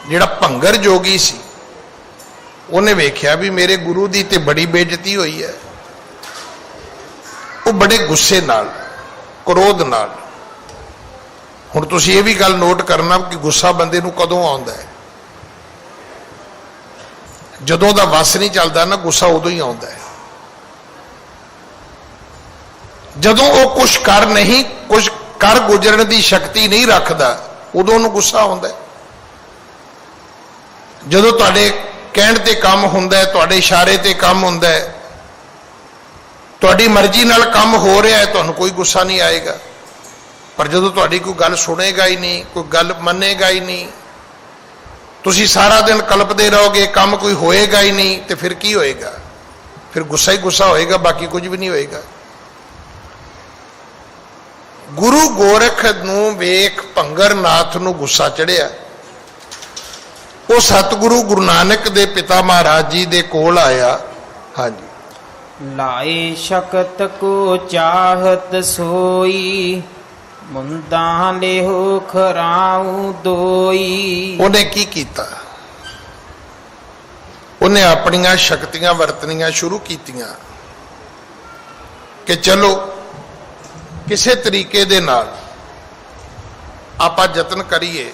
ਜਿਹੜਾ ਭੰਗਰ ਜੋਗੀ ਸੀ ਉਹਨੇ ਵੇਖਿਆ ਵੀ ਮੇਰੇ ਗੁਰੂ ਦੀ ਤੇ ਬੜੀ ਬੇਇੱਜ਼ਤੀ ਹੋਈ ਹੈ। ਉਹ ਬੜੇ ਗੁੱਸੇ ਨਾਲ, ਕ੍ਰੋਧ ਨਾਲ। ਹੁਣ ਤੁਸੀਂ ਇਹ ਵੀ ਗੱਲ ਨੋਟ ਕਰਨਾ ਕਿ ਗੁੱਸਾ ਬੰਦੇ ਨੂੰ ਕਦੋਂ ਆਉਂਦਾ ਹੈ। ਜਦੋਂ ਦਾ ਵਸ ਨਹੀਂ ਚੱਲਦਾ ਨਾ, ਗੁੱਸਾ ਉਦੋਂ ਹੀ ਆਉਂਦਾ ਹੈ। ਜਦੋਂ ਉਹ ਕੁਝ ਕਰ ਗੁਜ਼ਰਨ ਦੀ ਸ਼ਕਤੀ ਨਹੀਂ ਰੱਖਦਾ, ਉਦੋਂ ਉਹਨੂੰ ਗੁੱਸਾ ਆਉਂਦਾ ਹੈ। ਜਦੋਂ ਤੁਹਾਡੇ ਕਹਿਣ ਤੇ ਕੰਮ ਹੁੰਦਾ ਹੈ, ਤੁਹਾਡੇ ਇਸ਼ਾਰੇ ਤੇ ਕੰਮ ਹੁੰਦਾ ਹੈ, ਤੁਹਾਡੀ ਮਰਜ਼ੀ ਨਾਲ ਕੰਮ ਹੋ ਰਿਹਾ ਹੈ, ਤੁਹਾਨੂੰ ਕੋਈ ਗੁੱਸਾ ਨਹੀਂ ਆਏਗਾ। ਪਰ ਜਦੋਂ ਤੁਹਾਡੀ ਕੋਈ ਗੱਲ ਸੁਣੇਗਾ ਹੀ ਨਹੀਂ, ਕੋਈ ਗੱਲ ਮੰਨੇਗਾ ਹੀ ਨਹੀਂ, ਤੁਸੀਂ ਸਾਰਾ ਦਿਨ ਕਲਪਦੇ ਰਹੋਗੇ, ਕੰਮ ਕੋਈ ਹੋਏਗਾ ਹੀ ਨਹੀਂ, ਤੇ ਫਿਰ ਕੀ ਹੋਏਗਾ? ਫਿਰ ਗੁੱਸਾ ਹੀ ਗੁੱਸਾ ਹੋਏਗਾ, ਬਾਕੀ ਕੁਝ ਵੀ ਨਹੀਂ ਹੋਏਗਾ। ਗੁਰੂ ਗੋਰਖ ਨੂੰ ਵੇਖ ਭੰਗਰ ਨਾਥ ਨੂੰ ਗੁੱਸਾ ਚੜਿਆ। ਉਹ ਸਤਿਗੁਰੂ ਗੁਰੂ ਨਾਨਕ ਦੇ ਪਿਤਾ ਮਹਾਰਾਜ ਜੀ ਦੇ ਕੋਲ ਆਇਆ। ਹਾਂਜੀ। ਲਾਏ ਸ਼ਕਤ ਕੋ ਚਾਹਤ ਸੋਈ, ਮੁੰਦਾ ਲਿਹੋ ਖਰਾਉ ਦੋਈ। ਉਹਨੇ ਕੀ ਕੀਤਾ? ਉਹਨੇ ਆਪਣੀਆਂ ਸ਼ਕਤੀਆਂ ਵਰਤਣੀਆਂ ਸ਼ੁਰੂ ਕੀਤੀਆਂ ਕਿ ਚਲੋ ਕਿਸੇ ਤਰੀਕੇ ਦੇ ਨਾਲ ਆਪਾਂ ਯਤਨ ਕਰੀਏ,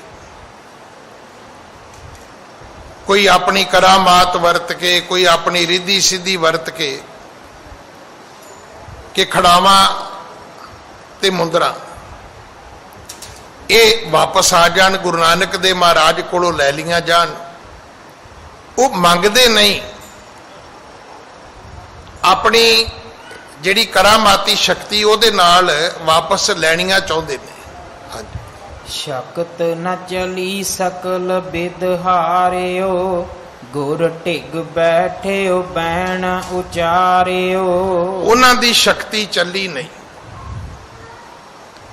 ਕੋਈ ਆਪਣੀ ਕਰਾਮਾਤ ਵਰਤ ਕੇ, ਕੋਈ ਆਪਣੀ ਰਿੱਧੀ ਸਿੱਧੀ ਵਰਤ ਕੇ ਕਿ ਖੜਾਵਾਂ ਤੇ ਮੁੰਦਰਾਂ ਇਹ ਵਾਪਸ ਆ ਜਾਣ, ਗੁਰੂ ਨਾਨਕ ਦੇ ਮਹਾਰਾਜ ਕੋਲੋਂ ਲੈ ਲੀਆਂ ਜਾਣ। ਉਹ ਮੰਗਦੇ ਨਹੀਂ, ਆਪਣੀ ਜਿਹੜੀ ਕਰਾਮਾਤੀ ਸ਼ਕਤੀ ਉਹਦੇ ਨਾਲ ਵਾਪਸ ਲੈਣੀਆਂ ਚਾਹੁੰਦੇ ਨੇ। ਹਾਂਜੀ। ਸ਼ਕਤ ਨ ਚਲੀ ਸਕਲ ਬਿਦ ਹਾਰਿਓ, ਗੁਰ ਢਿਗ ਬੈਠਿਓ ਬੈਣ ਉਚਾਰਿਓ। ਉਹਨਾਂ ਦੀ ਸ਼ਕਤੀ ਚੱਲੀ ਨਹੀਂ।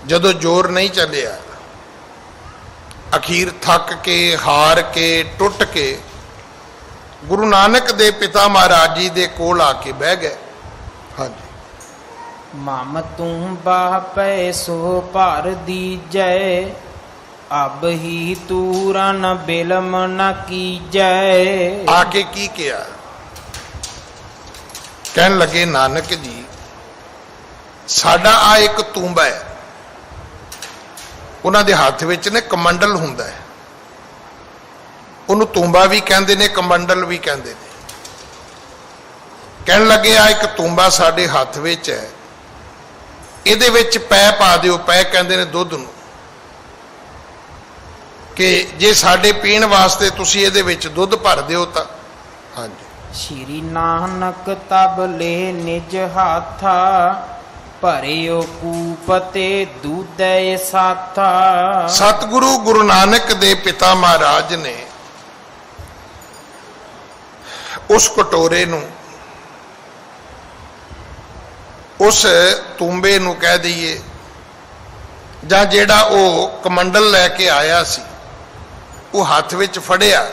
ਜਦੋਂ ਜ਼ੋਰ ਨਹੀਂ ਚੱਲਿਆ, ਅਖੀਰ ਥੱਕ ਕੇ, ਹਾਰ ਕੇ, ਟੁੱਟ ਕੇ ਗੁਰੂ ਨਾਨਕ ਦੇ ਪਿਤਾ ਮਹਾਰਾਜ ਜੀ ਦੇ ਕੋਲ ਆ ਕੇ ਬਹਿ ਗਏ। ਹਾਂਜੀ। ਮਮ ਤੂੰ ਬਾਹ ਪੈ ਸੋ ਭਰ ਦੀਜੈ, ਅਬ ਹੀ ਤੂਰਨ ਬਿਲਮ ਨ ਕੀਜੈ। ਆ ਕੇ ਕੀ ਕਿਹਾ? ਕਹਿਣ ਲੱਗੇ ਨਾਨਕ ਜੀ, ਸਾਡਾ ਆ ਇੱਕ ਤੂੰਬਾ ਹੈ। ਉਹਨਾਂ ਦੇ ਹੱਥ ਵਿੱਚ ਨੇ ਕਮੰਡਲ ਹੁੰਦਾ ਹੈ, ਉਹਨੂੰ ਤੂੰਬਾ ਵੀ ਕਹਿੰਦੇ ਨੇ, ਕਮੰਡਲ ਵੀ ਕਹਿੰਦੇ ਨੇ। ਕਹਿਣ ਲੱਗੇ ਆ ਇੱਕ ਤੂੰਬਾ ਸਾਡੇ ਹੱਥ ਵਿੱਚ ਹੈ, ਇਹਦੇ ਵਿੱਚ ਪੈ ਪਾ ਦਿਓ। ਪੈ ਕਹਿੰਦੇ ਨੇ ਦੁੱਧ ਨੂੰ, ਕਿ ਜੇ ਸਾਡੇ ਪੀਣ ਵਾਸਤੇ ਤੁਸੀਂ ਇਹਦੇ ਵਿੱਚ ਦੁੱਧ ਭਰ ਦਿਓ ਤਾਂ। ਹਾਂਜੀ। ਸ਼੍ਰੀ ਨਾਨਕ ਤਬ ਲੈ ਨਿਜ ਹਾਥਾ, ਭਰਿਓ ਕੂਪ ਤੇ ਦੂਧੈ ਸਾਥਾ। ਸਤਿਗੁਰੂ ਗੁਰੂ ਨਾਨਕ ਦੇ ਪਿਤਾ ਮਹਾਰਾਜ ਨੇ ਉਸ ਕਟੋਰੇ ਨੂੰ, ਉਸ ਤੂੰਬੇ ਨੂੰ ਕਹਿ ਦਈਏ, ਜਾਂ ਜਿਹੜਾ ਉਹ ਕਮੰਡਲ ਲੈ ਕੇ ਆਇਆ ਸੀ, ਉਹ ਹੱਥ ਵਿੱਚ ਫੜਿਆ,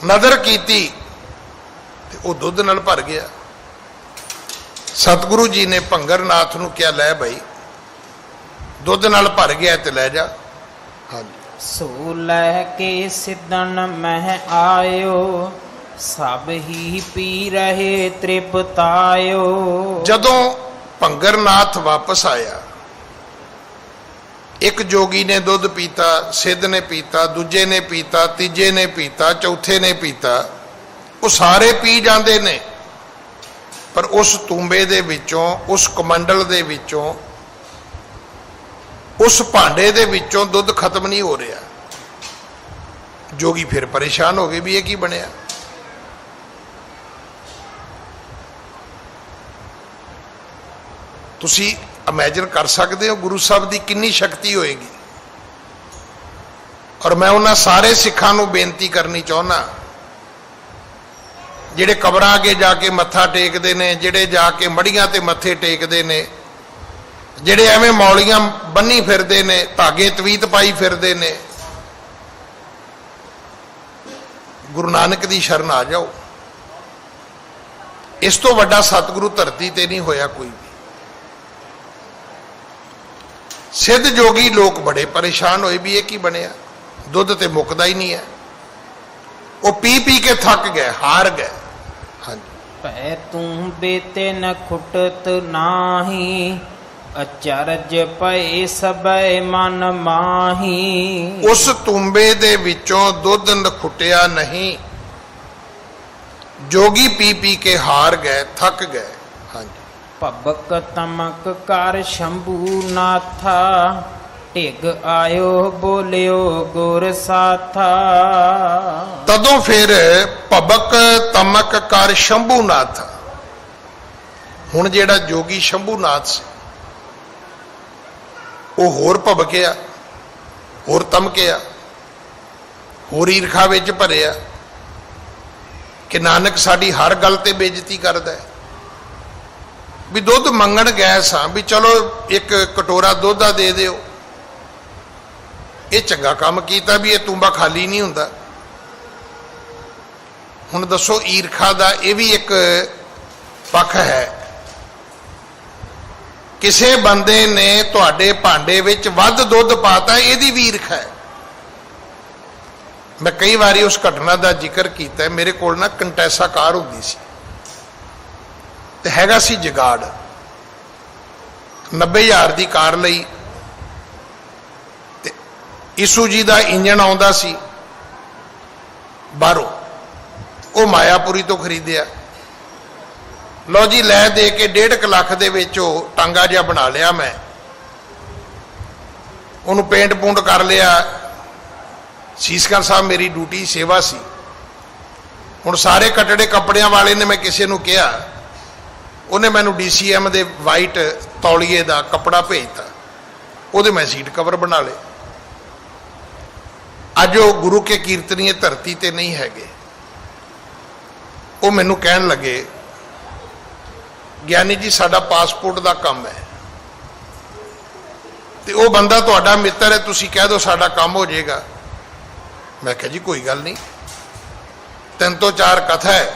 ਨਜ਼ਰ ਕੀਤੀ ਤੇ ਉਹ ਦੁੱਧ ਨਾਲ ਭਰ ਗਿਆ। ਸਤਿਗੁਰੂ ਜੀ ਨੇ ਭੰਗਰ ਨਾਥ ਨੂੰ ਕਿਹਾ, ਲੈ ਭਾਈ ਦੁੱਧ ਨਾਲ ਭਰ ਗਿਆ ਤੇ ਲੈ ਜਾ। ਹਾਂਜੀ। ਸੋ ਲੈ ਕੇ ਸਿੱਧਨ ਮਹਿ ਆਇਓ, ਸਭ ਹੀ ਪੀ ਰਹੇ ਤ੍ਰਿਪਤਾਇਓ। ਜਦੋਂ ਭੰਗਰ ਨਾਥ ਵਾਪਸ ਆਇਆ, ਇੱਕ ਜੋਗੀ ਨੇ ਦੁੱਧ ਪੀਤਾ, ਸਿੱਧ ਨੇ ਪੀਤਾ, ਦੂਜੇ ਨੇ ਪੀਤਾ, ਤੀਜੇ ਨੇ ਪੀਤਾ, ਚੌਥੇ ਨੇ ਪੀਤਾ। ਉਹ ਸਾਰੇ ਪੀ ਜਾਂਦੇ ਨੇ, ਪਰ ਉਸ ਤੂੰਬੇ ਦੇ ਵਿੱਚੋਂ, ਉਸ ਕਮੰਡਲ ਦੇ ਵਿੱਚੋਂ, ਉਸ ਭਾਂਡੇ ਦੇ ਵਿੱਚੋਂ ਦੁੱਧ ਖਤਮ ਨਹੀਂ ਹੋ ਰਿਹਾ। ਜੋਗੀ ਫਿਰ ਪਰੇਸ਼ਾਨ ਹੋ ਗਏ ਵੀ ਇਹ ਕੀ ਬਣਿਆ। ਤੁਸੀਂ ਇਮੇਜਿਨ ਕਰ ਸਕਦੇ ਹੋ ਗੁਰੂ ਸਾਹਿਬ ਦੀ ਕਿੰਨੀ ਸ਼ਕਤੀ ਹੋਏਗੀ। ਔਰ ਮੈਂ ਉਹਨਾਂ ਸਾਰੇ ਸਿੱਖਾਂ ਨੂੰ ਬੇਨਤੀ ਕਰਨੀ ਚਾਹੁੰਦਾ, ਜਿਹੜੇ ਕਬਰਾਂ ਅੱਗੇ ਜਾ ਕੇ ਮੱਥਾ ਟੇਕਦੇ ਨੇ, ਜਿਹੜੇ ਜਾ ਕੇ ਮੜੀਆਂ ਤੇ ਮੱਥੇ ਟੇਕਦੇ ਨੇ, ਜਿਹੜੇ ਐਵੇਂ ਮੌਲੀਆਂ ਬੰਨੀ ਫਿਰਦੇ ਨੇ, ਧਾਗੇ ਤਵੀਤ ਪਾਈ ਫਿਰਦੇ ਨੇ, ਗੁਰੂ ਨਾਨਕ ਦੀ ਸ਼ਰਨ ਆ ਜਾਓ। ਇਸ ਤੋਂ ਵੱਡਾ ਸਤਿਗੁਰੂ ਧਰਤੀ ਤੇ ਨਹੀਂ ਹੋਇਆ ਕੋਈ ਵੀ। ਸਿੱਧ ਜੋਗੀ ਲੋਕ ਬੜੇ ਪਰੇਸ਼ਾਨ ਹੋਏ ਵੀ ਇਹ ਕੀ ਬਣਿਆ, ਦੁੱਧ ਤੇ ਮੁੱਕਦਾ ਹੀ ਨਹੀਂ ਹੈ। ਉਹ ਪੀ ਪੀ ਕੇ ਥੱਕ ਗਏ, ਹਾਰ ਗਏ। ਹਾਂਜੀ, ਭੈ ਤੂੰ ਬੇਤੇ ਨ ਖੁਟਤ ਨਾਹੀ, ਅਚਰਜ ਪਏ ਸਭੈ ਮਨ ਮਾਹੀ। ਉਸ ਤੁੰਬੇ ਦੇ ਵਿੱਚੋਂ ਦੁੱਧ ਨਖੁੱਟਿਆ ਨਹੀਂ, ਜੋਗੀ ਪੀ ਪੀ ਕੇ ਹਾਰ ਗਏ, ਥੱਕ ਗਏ। ਹਾਂਜੀ, ਭਬਕ ਤਮਕ ਕਰ ਸ਼ੰਭੂ ਨਾਥਾ, ਢਿਗ ਆਇਓ ਬੋਲਿਓ ਗੁਰ ਸਾਥਾ। ਤਦੋਂ ਫਿਰ ਭਬਕ ਤਮਕ ਕਰ ਸ਼ੰਭੂਨਾਥ, ਹੁਣ ਜਿਹੜਾ ਜੋਗੀ ਸ਼ੰਭੂਨਾਥ ਸੀ ਉਹ ਹੋਰ ਭਬਕਿਆ, ਹੋਰ ਤਮਕਿਆ, ਹੋਰ ਈਰਖਾ ਵਿੱਚ ਭਰਿਆ ਕਿ ਨਾਨਕ ਸਾਡੀ ਹਰ ਗੱਲ ਤੇ ਬੇਇੱਜ਼ਤੀ ਕਰਦਾ ਹੈ। ਵੀ ਦੁੱਧ ਮੰਗਣ ਗਏ ਸਾਂ, ਵੀ ਚਲੋ ਇੱਕ ਕਟੋਰਾ ਦੁੱਧ ਦਾ ਦੇ ਦਿਓ। ਇਹ ਚੰਗਾ ਕੰਮ ਕੀਤਾ ਵੀ ਇਹ ਤੂੰਬਾ ਖਾਲੀ ਨਹੀਂ ਹੁੰਦਾ। ਹੁਣ ਦੱਸੋ, ਈਰਖਾ ਦਾ ਇਹ ਵੀ ਇੱਕ ਪੱਖ ਹੈ। ਕਿਸੇ ਬੰਦੇ ਨੇ ਤੁਹਾਡੇ ਭਾਂਡੇ ਵਿੱਚ ਵੱਧ ਦੁੱਧ ਪਾਤਾ, ਇਹਦੀ ਵੀ ਈਰਖਾ ਹੈ। ਮੈਂ ਕਈ ਵਾਰੀ ਉਸ ਘਟਨਾ ਦਾ ਜ਼ਿਕਰ ਕੀਤਾ। ਮੇਰੇ ਕੋਲ ਨਾ ਕੰਟੈਸਾ ਕਾਰ ਹੁੰਦੀ ਸੀ ਤੇ ਹੈਗਾ ਸੀ ਜਗਾੜ। 90,000 ਦੀ ਕਾਰ ਲਈ ਤੇ ਈਸੂਜੀ ਦਾ ਇੰਜਣ ਆਉਂਦਾ ਸੀ ਬਾਹਰੋਂ, ਉਹ ਮਾਇਆਪੁਰੀ ਤੋਂ ਖਰੀਦਿਆ। ਲਓ ਜੀ, ਲੈ ਦੇ ਕੇ 1.5 ਲੱਖ ਦੇ ਵਿੱਚ ਉਹ ਟਾਂਗਾ ਜਿਹਾ ਬਣਾ ਲਿਆ। ਮੈਂ ਉਹਨੂੰ ਪੇਂਟ ਪੂੰਟ ਕਰ ਲਿਆ। ਸੀਸਗੰਜ ਸਾਹਿਬ ਮੇਰੀ ਡਿਊਟੀ ਸੇਵਾ ਸੀ। ਹੁਣ ਸਾਰੇ ਕੱਟੜੇ ਕੱਪੜਿਆਂ ਵਾਲੇ ਨੇ, ਮੈਂ ਕਿਸੇ ਨੂੰ ਕਿਹਾ, ਉਹਨੇ ਮੈਨੂੰ DCM ਦੇ ਵਾਈਟ ਤੌਲੀਏ ਦਾ ਕੱਪੜਾ ਭੇਜਤਾ, ਉਹਦੇ ਮੈਂ ਸੀਟ ਕਵਰ ਬਣਾ ਲਏ। ਅੱਜ ਉਹ ਗੁਰੂ ਕੇ ਕੀਰਤਨੀਏ ਧਰਤੀ ਤੇ ਨਹੀਂ ਹੈਗੇ। ਉਹ ਮੈਨੂੰ ਕਹਿਣ ਲੱਗੇ, ਗਿਆਨੀ ਜੀ ਸਾਡਾ ਪਾਸਪੋਰਟ ਦਾ ਕੰਮ ਹੈ ਤੇ ਉਹ ਬੰਦਾ ਤੁਹਾਡਾ ਮਿੱਤਰ ਹੈ, ਤੁਸੀਂ ਕਹਿ ਦਿਓ ਸਾਡਾ ਕੰਮ ਹੋ ਜਾਏਗਾ। ਮੈਂ ਕਿਹਾ ਜੀ ਕੋਈ ਗੱਲ ਨਹੀਂ, 3 ਤੋਂ 4 ਕਥਾ ਹੈ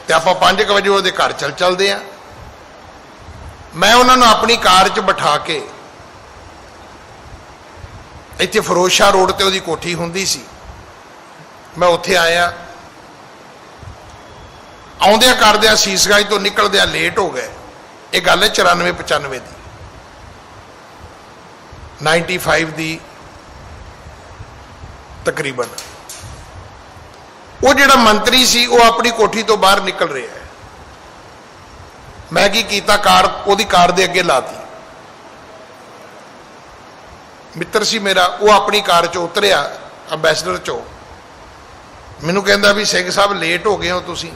ਤੇ ਆਪਾਂ 5 ਵਜੇ ਉਹਦੇ ਘਰ ਚੱਲਦੇ ਆ। ਮੈਂ ਉਹਨਾਂ ਨੂੰ ਆਪਣੀ ਕਾਰ 'ਚ ਬਿਠਾ ਕੇ, ਇੱਥੇ ਫਿਰੋਜ਼ਸ਼ਾਹ ਰੋਡ ਤੇ ਉਹਦੀ ਕੋਠੀ ਹੁੰਦੀ ਸੀ, ਮੈਂ ਉੱਥੇ ਆਇਆ। ਆਉਂਦਿਆਂ ਕਰਦਿਆਂ ਸੀਸਗੰਜ ਤੋਂ ਨਿਕਲਦਿਆਂ ਲੇਟ ਹੋ ਗਏ। ਇਹ ਗੱਲ ਹੈ 94-95 ਦੀ, 95 ਦੀ ਤਕਰੀਬਨ। ਉਹ ਜਿਹੜਾ ਮੰਤਰੀ ਸੀ ਉਹ ਆਪਣੀ ਕੋਠੀ ਤੋਂ ਬਾਹਰ ਨਿਕਲ ਰਿਹਾ ਹੈ। ਮੈਂ ਕੀ ਕੀਤਾ, ਕਾਰ ਉਹਦੀ ਕਾਰ ਦੇ ਅੱਗੇ ਲਾਤੀ। ਮਿੱਤਰ ਸੀ ਮੇਰਾ, ਉਹ ਆਪਣੀ ਕਾਰ 'ਚੋਂ ਉਤਰਿਆ, ਅੰਬੈਸਡਰ 'ਚੋਂ। ਮੈਨੂੰ ਕਹਿੰਦਾ ਵੀ ਸਿੰਘ ਸਾਹਿਬ ਲੇਟ ਹੋ ਗਏ ਹੋ ਤੁਸੀਂ,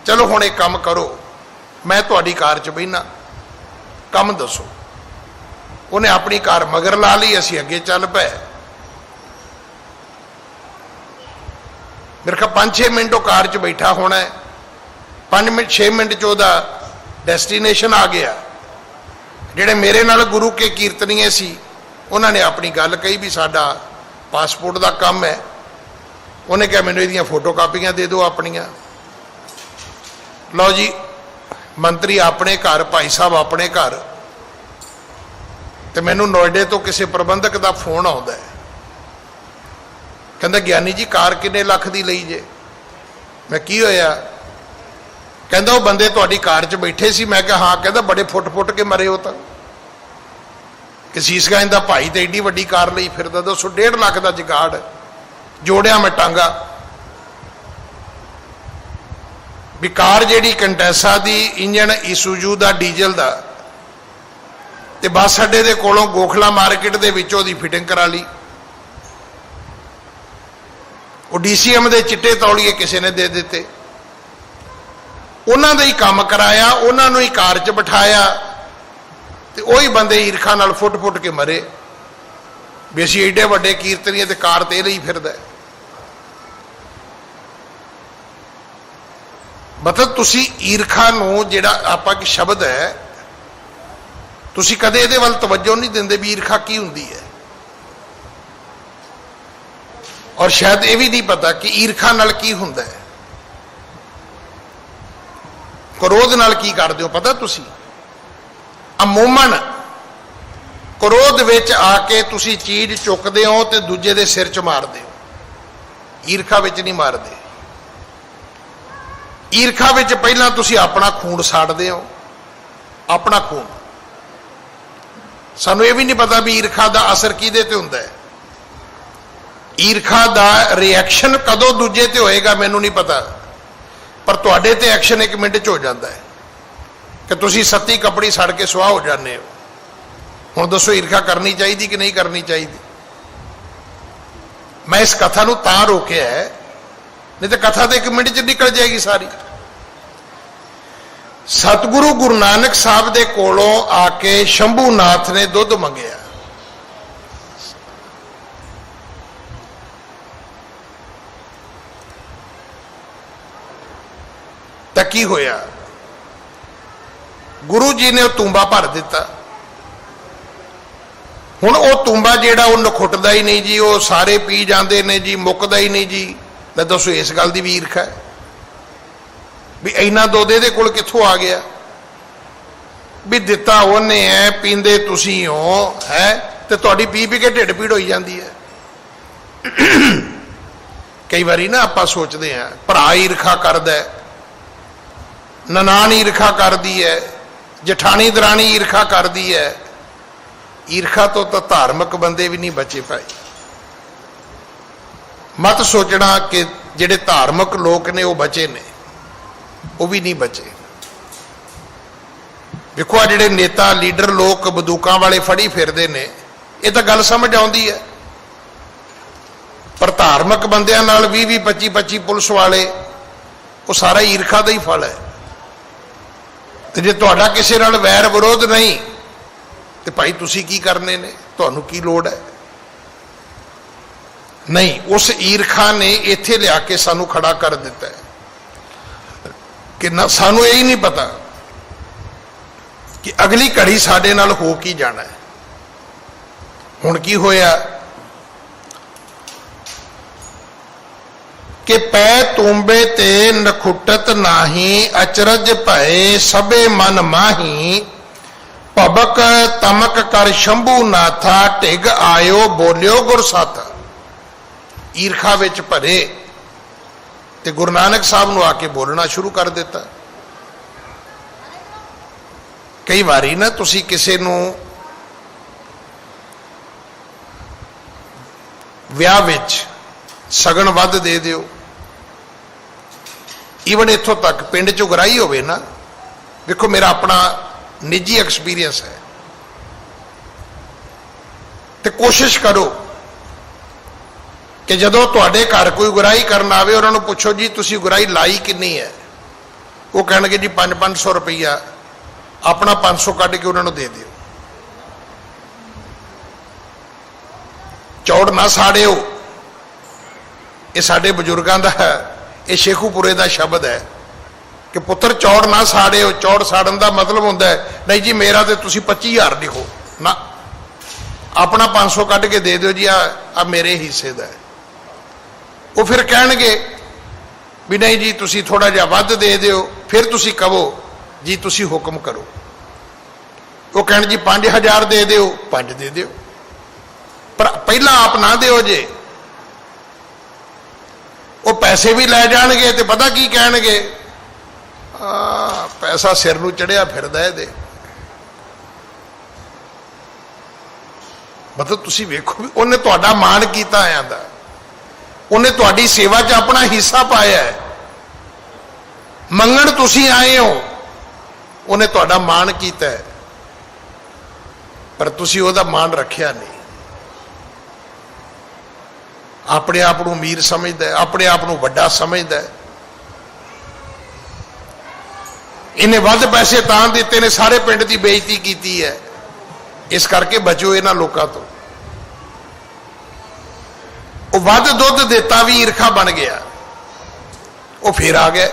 ਚਲੋ ਹੁਣ ਇੱਕ ਕੰਮ ਕਰੋ, ਮੈਂ ਤੁਹਾਡੀ ਕਾਰ 'ਚ ਬਹਿਣਾ, ਕੰਮ ਦੱਸੋ। ਉਹਨੇ ਆਪਣੀ ਕਾਰ ਮਗਰ ਲਾ ਲਈ, ਅਸੀਂ ਅੱਗੇ ਚੱਲ ਪਏ। ਮੇਰੇ ਖਿਆਲ 5-6 ਮਿੰਟ ਉਹ ਕਾਰ 'ਚ ਬੈਠਾ ਹੋਣਾ ਹੈ। 5-6 ਮਿੰਟ 'ਚ ਉਹਦਾ ਡੈਸਟੀਨੇਸ਼ਨ ਆ ਗਿਆ। ਜਿਹੜੇ ਮੇਰੇ ਨਾਲ ਗੁਰੂ ਕੇ ਕੀਰਤਨੀਏ ਸੀ, ਉਹਨਾਂ ਨੇ ਆਪਣੀ ਗੱਲ ਕਹੀ ਵੀ ਸਾਡਾ ਪਾਸਪੋਰਟ ਦਾ ਕੰਮ ਹੈ। ਉਹਨੇ ਕਿਹਾ ਮੈਨੂੰ ਇਹਦੀਆਂ ਫੋਟੋ ਕਾਪੀਆਂ ਦੇ ਦਿਓ ਆਪਣੀਆਂ। ਲਓ ਜੀ, ਮੰਤਰੀ ਆਪਣੇ ਘਰ, ਭਾਈ ਸਾਹਿਬ ਆਪਣੇ ਘਰ, ਤੇ ਮੈਨੂੰ ਨੋਇਡੇ ਤੋਂ ਕਿਸੇ ਪ੍ਰਬੰਧਕ ਦਾ ਫੋਨ ਆਉਂਦਾ ਹੈ। ਕਹਿੰਦਾ ਗਿਆਨੀ ਜੀ ਕਾਰ ਕਿੰਨੇ ਲੱਖ ਦੀ ਲਈ ਜੇ? ਮੈਂ ਕੀ ਹੋਇਆ? ਕਹਿੰਦਾ ਉਹ ਬੰਦੇ ਤੁਹਾਡੀ ਕਾਰ 'ਚ ਬੈਠੇ ਸੀ। ਮੈਂ ਕਿਹਾ ਹਾਂ। ਕਹਿੰਦਾ ਬੜੇ ਫੁੱਟ ਕੇ ਮਰੇ ਹੋ ਤਾਂ, ਕਿ ਸੀਸਗੰਜ ਦਾ ਭਾਈ ਤੇ ਏਡੀ ਵੱਡੀ ਕਾਰ ਲਈ ਫਿਰਦਾ। 1.5 ਲੱਖ ਦਾ ਜਗਾੜ ਜੋੜਿਆ ਮੈਂ ਟਾਂਗਾ। ਵੀ ਕਾਰ ਜਿਹੜੀ ਕੰਟੈਸਾ ਦੀ, ਇੰਜਣ ਈਸੂਜੂ ਦਾ ਡੀਜ਼ਲ ਦਾ, ਤੇ ਬੱਸ ਅੱਡੇ ਦੇ ਕੋਲੋਂ ਗੋਖਲਾ ਮਾਰਕੀਟ ਦੇ ਵਿੱਚੋਂ ਦੀ ਫਿਟਿੰਗ ਕਰਾ ਲਈ। ਉਹ DCM ਦੇ ਚਿੱਟੇ ਤੌਲੀਏ ਕਿਸੇ ਨੇ ਦੇ ਦਿੱਤੇ, ਉਹਨਾਂ ਦਾ ਹੀ ਕੰਮ ਕਰਾਇਆ, ਉਹਨਾਂ ਨੂੰ ਹੀ ਕਾਰ 'ਚ ਬਿਠਾਇਆ, ਤੇ ਉਹੀ ਬੰਦੇ ਈਰਖਾ ਨਾਲ ਫੁੱਟ ਕੇ ਮਰੇ ਵੀ ਅਸੀਂ ਏਡੇ ਵੱਡੇ ਕੀਰਤਨੀਏ ਤੇ ਕਾਰ ਤੇ ਲਈ ਫਿਰਦਾ। ਮਤਲਬ ਤੁਸੀਂ ਈਰਖਾ ਨੂੰ, ਜਿਹੜਾ ਆਪਾਂ ਇੱਕ ਸ਼ਬਦ ਹੈ, ਤੁਸੀਂ ਕਦੇ ਇਹਦੇ ਵੱਲ ਤਵੱਜੋ ਨਹੀਂ ਦਿੰਦੇ ਵੀ ਈਰਖਾ ਕੀ ਹੁੰਦੀ ਹੈ। ਔਰ ਸ਼ਾਇਦ ਇਹ ਵੀ ਨਹੀਂ ਪਤਾ ਕਿ ਈਰਖਾ ਨਾਲ ਕੀ ਹੁੰਦਾ ਹੈ, ਕ੍ਰੋਧ ਨਾਲ ਕੀ ਕਰਦੇ ਹੋ ਪਤਾ ਤੁਸੀਂ? ਅਮੂਮਨ ਕ੍ਰੋਧ ਵਿੱਚ ਆ ਕੇ ਤੁਸੀਂ ਚੀਜ਼ ਚੁੱਕਦੇ ਹੋ ਤੇ ਦੂਜੇ ਦੇ ਸਿਰ 'ਚ ਮਾਰਦੇ ਹੋ, ਈਰਖਾ ਵਿੱਚ ਨਹੀਂ ਮਾਰਦੇ। ਈਰਖਾ ਵਿੱਚ ਪਹਿਲਾਂ ਤੁਸੀਂ ਆਪਣਾ ਖੂਨ ਸਾੜਦੇ ਹੋ, ਆਪਣਾ ਖੂਨ। ਸਾਨੂੰ ਇਹ ਵੀ ਨਹੀਂ ਪਤਾ ਵੀ ਈਰਖਾ ਦਾ ਅਸਰ ਕਿਹਦੇ ਤੇ ਹੁੰਦਾ ਹੈ, ਈਰਖਾ ਦਾ ਰਿਐਕਸ਼ਨ ਕਦੋਂ ਦੂਜੇ ਤੇ ਹੋਏਗਾ ਮੈਨੂੰ ਨਹੀਂ ਪਤਾ, ਪਰ ਤੁਹਾਡੇ ਤੇ ਐਕਸ਼ਨ 1 ਮਿੰਟ 'ਚ ਹੋ ਜਾਂਦਾ ਹੈ ਕਿ ਤੁਸੀਂ ਸੱਤੀ ਕੱਪੜੀ ਸੜ ਕੇ ਸੁਆਹ ਹੋ ਜਾਂਦੇ ਹੋ। ਹੁਣ ਦੱਸੋ ਈਰਖਾ ਕਰਨੀ ਚਾਹੀਦੀ ਕਿ ਨਹੀਂ ਕਰਨੀ ਚਾਹੀਦੀ? ਮੈਂ ਇਸ ਕਥਾ ਨੂੰ ਤਾਂ ਰੋਕਿਆ ਹੈ, ਨਹੀਂ ਤਾਂ ਕਥਾ ਤਾਂ 1 ਮਿੰਟ 'ਚ ਨਿਕਲ ਜਾਏਗੀ ਸਾਰੀ। ਸਤਿਗੁਰੂ ਗੁਰੂ ਨਾਨਕ ਸਾਹਿਬ ਦੇ ਕੋਲੋਂ ਆ ਕੇ ਸ਼ੰਭੂਨਾਥ ਨੇ ਦੁੱਧ ਮੰਗਿਆ। ਤਾਂ ਕੀ ਹੋਇਆ? ਗੁਰੂ ਜੀ ਨੇ ਉਹ ਤੂੰਬਾ ਭਰ ਦਿੱਤਾ। ਹੁਣ ਉਹ ਤੂੰਬਾ ਜਿਹੜਾ ਉਹ ਨਖੁੱਟਦਾ ਹੀ ਨਹੀਂ ਜੀ, ਉਹ ਸਾਰੇ ਪੀ ਜਾਂਦੇ ਨੇ ਜੀ, ਮੁੱਕਦਾ ਹੀ ਨਹੀਂ ਜੀ। ਲੈ ਦੱਸੋ ਇਸ ਗੱਲ ਦੀ ਵੀ ਈਰਖਾ ਹੈ ਵੀ ਇੰਨਾ ਦੁੱਧ ਇਹਦੇ ਕੋਲ ਕਿੱਥੋਂ ਆ ਗਿਆ? ਵੀ ਦਿੱਤਾ ਉਹਨੇ ਹੈ, ਪੀਂਦੇ ਤੁਸੀਂ ਹੋ ਹੈ, ਤੇ ਤੁਹਾਡੀ ਪੀ ਪੀ ਕੇ ਢਿੱਡ ਪੀੜ ਹੋਈ ਜਾਂਦੀ ਹੈ। ਕਈ ਵਾਰੀ ਨਾ ਆਪਾਂ ਸੋਚਦੇ ਹਾਂ ਭਰਾ ਈਰਖਾ ਕਰਦਾ, ਨਨਾਣ ਈਰਖਾ ਕਰਦੀ ਹੈ, ਜਠਾਣੀ ਦਰਾਣੀ ਈਰਖਾ ਕਰਦੀ ਹੈ। ਈਰਖਾ ਤੋਂ ਤਾਂ ਧਾਰਮਿਕ ਬੰਦੇ ਵੀ ਨਹੀਂ ਬਚੇ ਭਾਈ। ਮਤ ਸੋਚਣਾ ਕਿ ਜਿਹੜੇ ਧਾਰਮਿਕ ਲੋਕ ਨੇ ਉਹ ਬਚੇ ਨੇ, ਉਹ ਵੀ ਨਹੀਂ ਬਚੇ। ਵੇਖੋ ਆ ਜਿਹੜੇ ਨੇਤਾ ਲੀਡਰ ਲੋਕ ਬੰਦੂਕਾਂ ਵਾਲੇ ਫੜੀ ਫਿਰਦੇ ਨੇ, ਇਹ ਤਾਂ ਗੱਲ ਸਮਝ ਆਉਂਦੀ ਹੈ, ਪਰ ਧਾਰਮਿਕ ਬੰਦਿਆਂ ਨਾਲ 20-20 25-25 ਪੁਲਿਸ ਵਾਲੇ, ਉਹ ਸਾਰਾ ਈਰਖਾ ਦਾ ਹੀ ਫਲ ਹੈ। ਤੇ ਜੇ ਤੁਹਾਡਾ ਕਿਸੇ ਨਾਲ ਵੈਰ ਵਿਰੋਧ ਨਹੀਂ ਤੇ ਭਾਈ ਤੁਸੀਂ ਕੀ ਕਰਨੇ ਨੇ, ਤੁਹਾਨੂੰ ਕੀ ਲੋੜ ਹੈ? ਨਹੀਂ, ਉਸ ਈਰਖਾ ਨੇ ਇੱਥੇ ਲਿਆ ਕੇ ਸਾਨੂੰ ਖੜਾ ਕਰ ਦਿੱਤਾ ਹੈ ਕਿ ਨਾ ਸਾਨੂੰ ਇਹ ਹੀ ਨਹੀਂ ਪਤਾ ਕਿ ਅਗਲੀ ਘੜੀ ਸਾਡੇ ਨਾਲ ਹੋ ਕੀ ਜਾਣਾ ਹੈ। ਹੁਣ ਕੀ ਹੋਇਆ ਕਿ ਪੈ ਤੂੰਬੇ ਤੇ ਨਖੁੱਟਤ ਨਾਹੀ, ਅਚਰਜ ਭਏ ਸਭੇ ਮਨ ਮਾਹੀ। ਭਬਕ ਤਮਕ ਕਰ ਸ਼ੰਭੂ ਨਾਥਾ, ਢਿਗ ਆਇਓ ਬੋਲਿਓ ਗੁਰ ਸਾਥਾ। ਈਰਖਾ ਵਿੱਚ ਭਰੇ ਤੇ ਗੁਰੂ ਨਾਨਕ ਸਾਹਿਬ ਨੂੰ ਆ ਕੇ ਬੋਲਣਾ ਸ਼ੁਰੂ ਕਰ ਦਿੱਤਾ। ਕਈ ਵਾਰੀ ਨਾ ਤੁਸੀਂ ਕਿਸੇ ਨੂੰ ਵਿਆਹ ਵਿੱਚ ਸ਼ਗਨ ਵੱਧ ਦੇ ਦਿਓ, ਈਵਨ ਇੱਥੋਂ ਤੱਕ ਪਿੰਡ 'ਚ ਉਗਰਾਹੀ ਹੋਵੇ ਨਾ, ਵੇਖੋ ਮੇਰਾ ਆਪਣਾ ਨਿੱਜੀ ਐਕਸਪੀਰੀਅੰਸ ਹੈ, ਤੇ ਕੋਸ਼ਿਸ਼ ਕਰੋ ਕਿ ਜਦੋਂ ਤੁਹਾਡੇ ਘਰ ਕੋਈ ਉਗਰਾਹੀ ਕਰਨ ਆਵੇ ਉਹਨਾਂ ਨੂੰ ਪੁੱਛੋ ਜੀ ਤੁਸੀਂ ਉਗਰਾਹੀ ਲਾਈ ਕਿੰਨੀ ਹੈ? ਉਹ ਕਹਿਣਗੇ ਜੀ 500 ਰੁਪਈਆ। ਆਪਣਾ 500 ਕੱਢ ਕੇ ਉਹਨਾਂ ਨੂੰ ਦੇ ਦਿਓ। ਚੌੜ ਨਾ ਸਾੜਿਓ, ਇਹ ਸਾਡੇ ਬਜ਼ੁਰਗਾਂ ਦਾ ਹੈ, ਇਹ ਸ਼ੇਖੂਪੁਰੇ ਦਾ ਸ਼ਬਦ ਹੈ ਕਿ ਪੁੱਤਰ ਚੌੜ ਨਾ ਸਾੜਿਓ। ਚੌੜ ਸਾੜਨ ਦਾ ਮਤਲਬ ਹੁੰਦਾ ਹੈ ਨਹੀਂ ਜੀ ਮੇਰਾ ਤੇ ਤੁਸੀਂ 25,000 ਲਿਖੋ ਨਾ, ਆਪਣਾ 500 ਕੱਢ ਕੇ ਦੇ ਦਿਓ ਜੀ, ਆ ਮੇਰੇ ਹਿੱਸੇ ਦਾ ਹੈ। ਉਹ ਫਿਰ ਕਹਿਣਗੇ ਵੀ ਨਹੀਂ ਜੀ ਤੁਸੀਂ ਥੋੜਾ ਜਿਹਾ ਵੱਧ ਦੇ ਦਿਓ, ਫਿਰ ਤੁਸੀਂ ਕਹੋ ਜੀ ਤੁਸੀਂ ਹੁਕਮ ਕਰੋ। ਉਹ ਕਹਿਣ ਜੀ 5,000 ਦੇ ਦਿਓ, 5 ਦੇ ਦਿਓ, ਪਰ ਪਹਿਲਾਂ ਆਪ ਨਾ ਦਿਓ ਜੇ। ਉਹ ਪੈਸੇ ਵੀ ਲੈ ਜਾਣਗੇ ਤੇ ਪਤਾ ਕੀ ਕਹਿਣਗੇ, ਪੈਸਾ ਸਿਰ ਨੂੰ ਚੜਿਆ ਫਿਰਦਾ ਇਹਦੇ। ਮਤਲਬ ਤੁਸੀਂ ਵੇਖੋ ਵੀ ਉਹਨੇ ਤੁਹਾਡਾ ਮਾਣ ਕੀਤਾ ਆਇਆ ਦਾ, ਉਹਨੇ ਤੁਹਾਡੀ ਸੇਵਾ 'ਚ ਆਪਣਾ ਹਿੱਸਾ ਪਾਇਆ ਹੈ। ਮੰਗਣ ਤੁਸੀਂ ਆਏ ਹੋ, ਉਹਨੇ ਤੁਹਾਡਾ ਮਾਣ ਕੀਤਾ ਹੈ, ਪਰ ਤੁਸੀਂ ਉਹਦਾ ਮਾਣ ਰੱਖਿਆ ਨਹੀਂ। ਆਪਣੇ ਆਪ ਨੂੰ ਅਮੀਰ ਸਮਝਦਾ ਹੈ, ਆਪਣੇ ਆਪ ਨੂੰ ਵੱਡਾ ਸਮਝਦਾ ਹੈ। ਇਹਨੇ ਵੱਧ ਪੈਸੇ ਤਾਂ ਦਿੱਤੇ ਨੇ, ਸਾਰੇ ਪਿੰਡ ਦੀ ਬੇਇੱਜ਼ਤੀ ਕੀਤੀ ਹੈ। ਇਸ ਕਰਕੇ ਬਚੋ ਇਹਨਾਂ ਲੋਕਾਂ ਤੋਂ। ਉਹ ਵੱਧ ਦੁੱਧ ਦਿੱਤਾ ਵੀ ਈਰਖਾ ਬਣ ਗਿਆ, ਉਹ ਫਿਰ ਆ ਗਿਆ।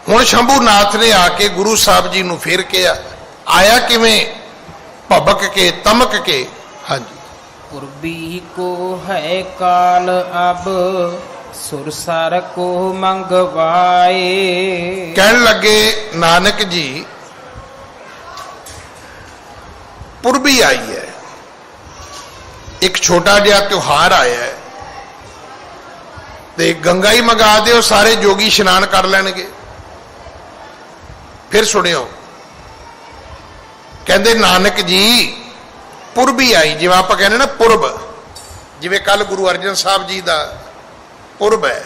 ਹੁਣ ਸ਼ੰਭੂਨਾਥ ਨੇ ਆ ਕੇ ਗੁਰੂ ਸਾਹਿਬ ਜੀ ਨੂੰ ਫਿਰ ਕਿਹਾ, ਆਇਆ ਕਿਵੇਂ? ਭਬਕ ਕੇ ਤਮਕ ਕੇ। ਹਾਂਜੀ, पूर्वी को है काल अब सुरसर को मंगवाए। कहन लगे नानक जी पूर्वी आई है, एक छोटा जिहा त्योहार आया है ते गंगा ही मंगा दो, सारे जोगी इशनान कर लैणगे। फिर सुनियो, कहते नानक जी पूर्वी आई, जिवें आपां कहने ना पुरब, जिवें कल गुरु अर्जन साहब जी का पुरब है,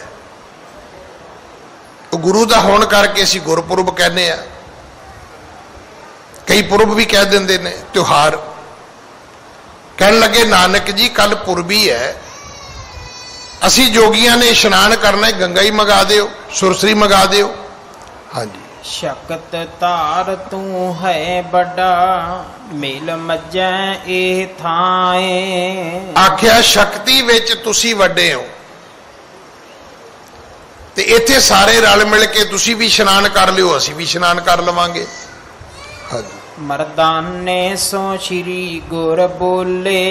गुरु का होने करके असीं गुरपुरब कहने आ, कई पुरब भी कह देंदे ने त्योहार। कहन लगे नानक जी कल पूर्वी है, असी जोगियां ने इशनान करना है, गंगा ही मंगा दियो, सुरसरी मंगा दियो। हाँ जी। शक्त तार तू है बड़ा मेल मज्जै ए थाए। आख्या शक्ति विच तुसी वड्डे हो ते इत्थे सारे रल मिल के तुसी भी इशनान कर लियो, असी भी इशनान कर लवांगे। हाँ जी। मर्दाने सो श्री गुर बोले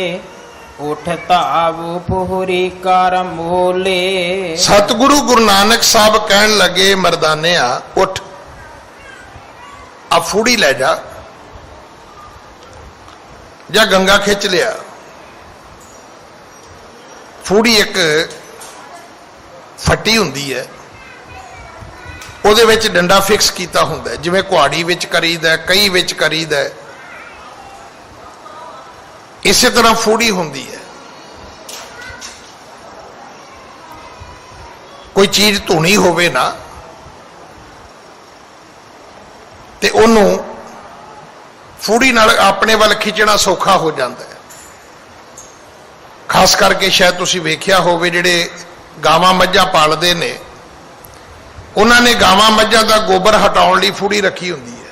उठ तावो पोहरी कर मोले। सतगुरु गुरु नानक साहब कहन लगे मर्दाने आ उठ, अब फूड़ी ले जा, जा गंगा खिंच लिया। फूड़ी एक फट्टी हुंदी है, ਉਹਦੇ ਵਿੱਚ ਡੰਡਾ ਫਿਕਸ ਕੀਤਾ ਹੁੰਦਾ, ਜਿਵੇਂ ਕੁਹਾੜੀ ਵਿੱਚ ਕਰੀਦਾ, ਕਈ ਵਿੱਚ ਕਰੀਦਾ, ਇਸੇ ਤਰ੍ਹਾਂ ਫੂੜੀ ਹੁੰਦੀ ਹੈ। ਕੋਈ ਚੀਜ਼ ਧੁਣੀ ਹੋਵੇ ਨਾ ਤੇ ਉਹਨੂੰ ਫੂੜੀ ਨਾਲ ਆਪਣੇ ਵੱਲ ਖਿੱਚਣਾ ਸੌਖਾ ਹੋ ਜਾਂਦਾ ਹੈ। ਖਾਸ ਕਰਕੇ ਸ਼ਾਇਦ ਤੁਸੀਂ ਵੇਖਿਆ ਹੋਵੇ ਜਿਹੜੇ ਗਾਵਾਂ ਮੱਝਾਂ ਪਾਲਦੇ ਨੇ, ਉਹਨਾਂ ਨੇ ਗਾਵਾਂ ਮੱਝਾਂ ਦਾ ਗੋਬਰ ਹਟਾਉਣ ਲਈ ਫੂੜੀ ਰੱਖੀ ਹੁੰਦੀ ਹੈ।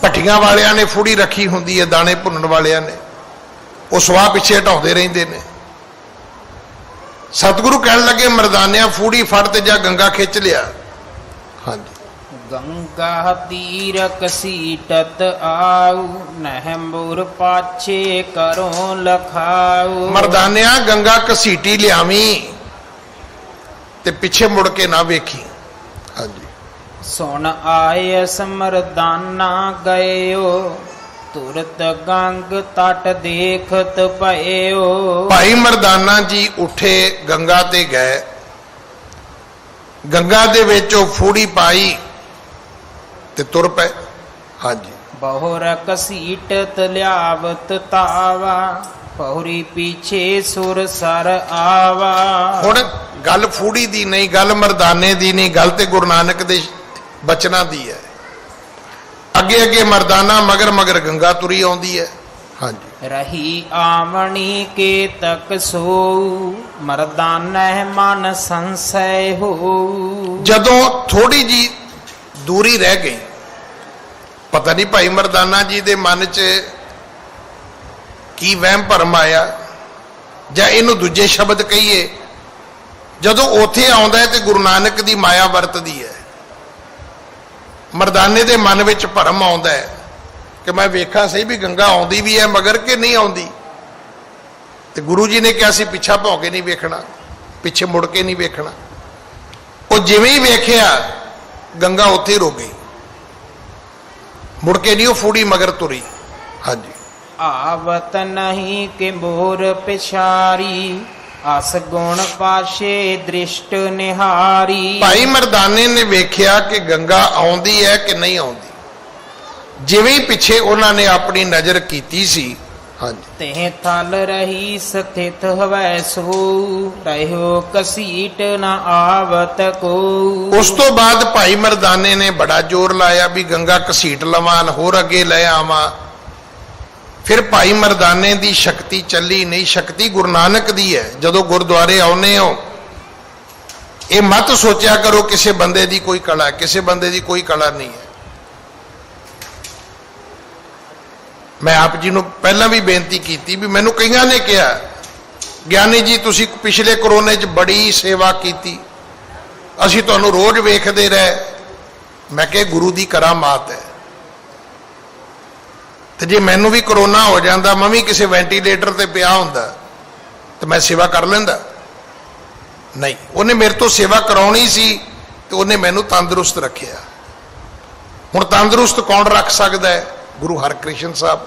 ਭੱਠੀਆਂ ਵਾਲਿਆਂ ਨੇ ਫੂੜੀ ਰੱਖੀ ਹੁੰਦੀ ਹੈ, ਦਾਣੇ ਭੁੰਨਣ ਵਾਲਿਆਂ ਨੇ, ਉਹ ਸਵਾਹ ਪਿੱਛੇ ਹਟਾਉਂਦੇ ਰਹਿੰਦੇ ਨੇ। ਸਤਿਗੁਰੂ ਕਹਿਣ ਲੱਗੇ ਮਰਦਾਨਿਆਂ ਫੂੜੀ ਫੜ ਤੇ ਜਾ ਗੰਗਾ ਖਿੱਚ ਲਿਆ। ਹਾਂਜੀ। गंगा तीर कसीटत आऊ नह मोर पाछे करो लखाऊ। मर्दानिया गंगा घसीटी लियावी ते पिछे मुड़ के ना वेखी। हाँ जी। सुन आए समरदाना गयो तुरत गंग तट देखत पयो। भाई मर्दाना जी उठे गंगा ते गए, गंगा दे विचों फूड़ी पाई ते तुर पे। हाँ जी। बहुर कसीटत लियावत तावा बहुरी पीछे सुर सर आवा। हुण गल फूड़ी दी नहीं, गल मर्दाने दी नहीं, गल ते गुरु नानक दे बचना दी है। अगे अगे मर्दाना मगर मगर गंगा तुरी आउंदी है। हाँ जी। रही आवणी के तक सो मर्दाना मन संशय हो। जदों थोड़ी जी दूरी रह गई, पता नहीं भाई मर्दाना जी दे मन च की वहम भरम आया जां इहनूं दूजे शब्द कहीए, जदों उत्थे आउंदा है ते गुरु नानक दी माया वरतदी है। मर्दाने दे मन विच भरम आउंदा है कि मैं वेखा सही भी गंगा आउंदी भी है मगर कि नहीं आउंदी। ते गुरु जी ने कहा सी पिछा भौ के नहीं वेखना, पिछे मुड़ के नहीं वेखना। वो जिवें ही वेखिया गंगा उत्थे रुक गई, मुड़ के नहीं वो फूड़ी मगर तुरी। हाँ जी। आवत नहीं के मोर पिछारी अस गुण पाशे दृष्ट निहारी। भाई मर्दाने ने वेख्या कि गंगा आउंदी है कि नहीं आउंदी, जिवें ही पिछे उन्होंने अपनी नजर कीती सी। हाँ जी। ते थल रही स्थित हवै सो रहो कसीट न आवत को। उस तो बाद भाई मर्दाने ने बड़ा जोर लाया भी गंगा घसीट लवान होर अगे ले आवा। फिर भाई मर्दाने दी शक्ति चली नहीं, शक्ति गुरु नानक दी है। जदों गुरुद्वारे आउने हो ये मत सोचा करो किसी बंदे दी कोई कला है, किसी बंदे दी कोई कला नहीं है। मैं आप जी नूं पहला भी बेनती की थी भी मैनूं कईयां ने कहा ज्ञानी जी तुसीं पिछले करोने च बड़ी सेवा की, असीं तुहानूं रोज वेखदे रहे। मैं कहा गुरु दी करामात है। ਤੇ ਜੇ ਮੈਨੂੰ ਵੀ ਕਰੋਨਾ ਹੋ ਜਾਂਦਾ, ਮੈਂ ਵੀ ਕਿਸੇ ਵੈਂਟੀਲੇਟਰ ਤੇ ਪਿਆ ਹੁੰਦਾ, ਤੇ ਮੈਂ ਸੇਵਾ ਕਰ ਲੈਂਦਾ? ਨਹੀਂ, ਉਹਨੇ ਮੇਰੇ ਤੋਂ ਸੇਵਾ ਕਰਾਉਣੀ ਸੀ ਤੇ ਉਹਨੇ ਮੈਨੂੰ ਤੰਦਰੁਸਤ ਰੱਖਿਆ। ਹੁਣ ਤੰਦਰੁਸਤ ਕੌਣ ਰੱਖ ਸਕਦਾ ਹੈ? ਗੁਰੂ ਹਰਕ੍ਰਿਸ਼ਨ ਸਾਹਿਬ।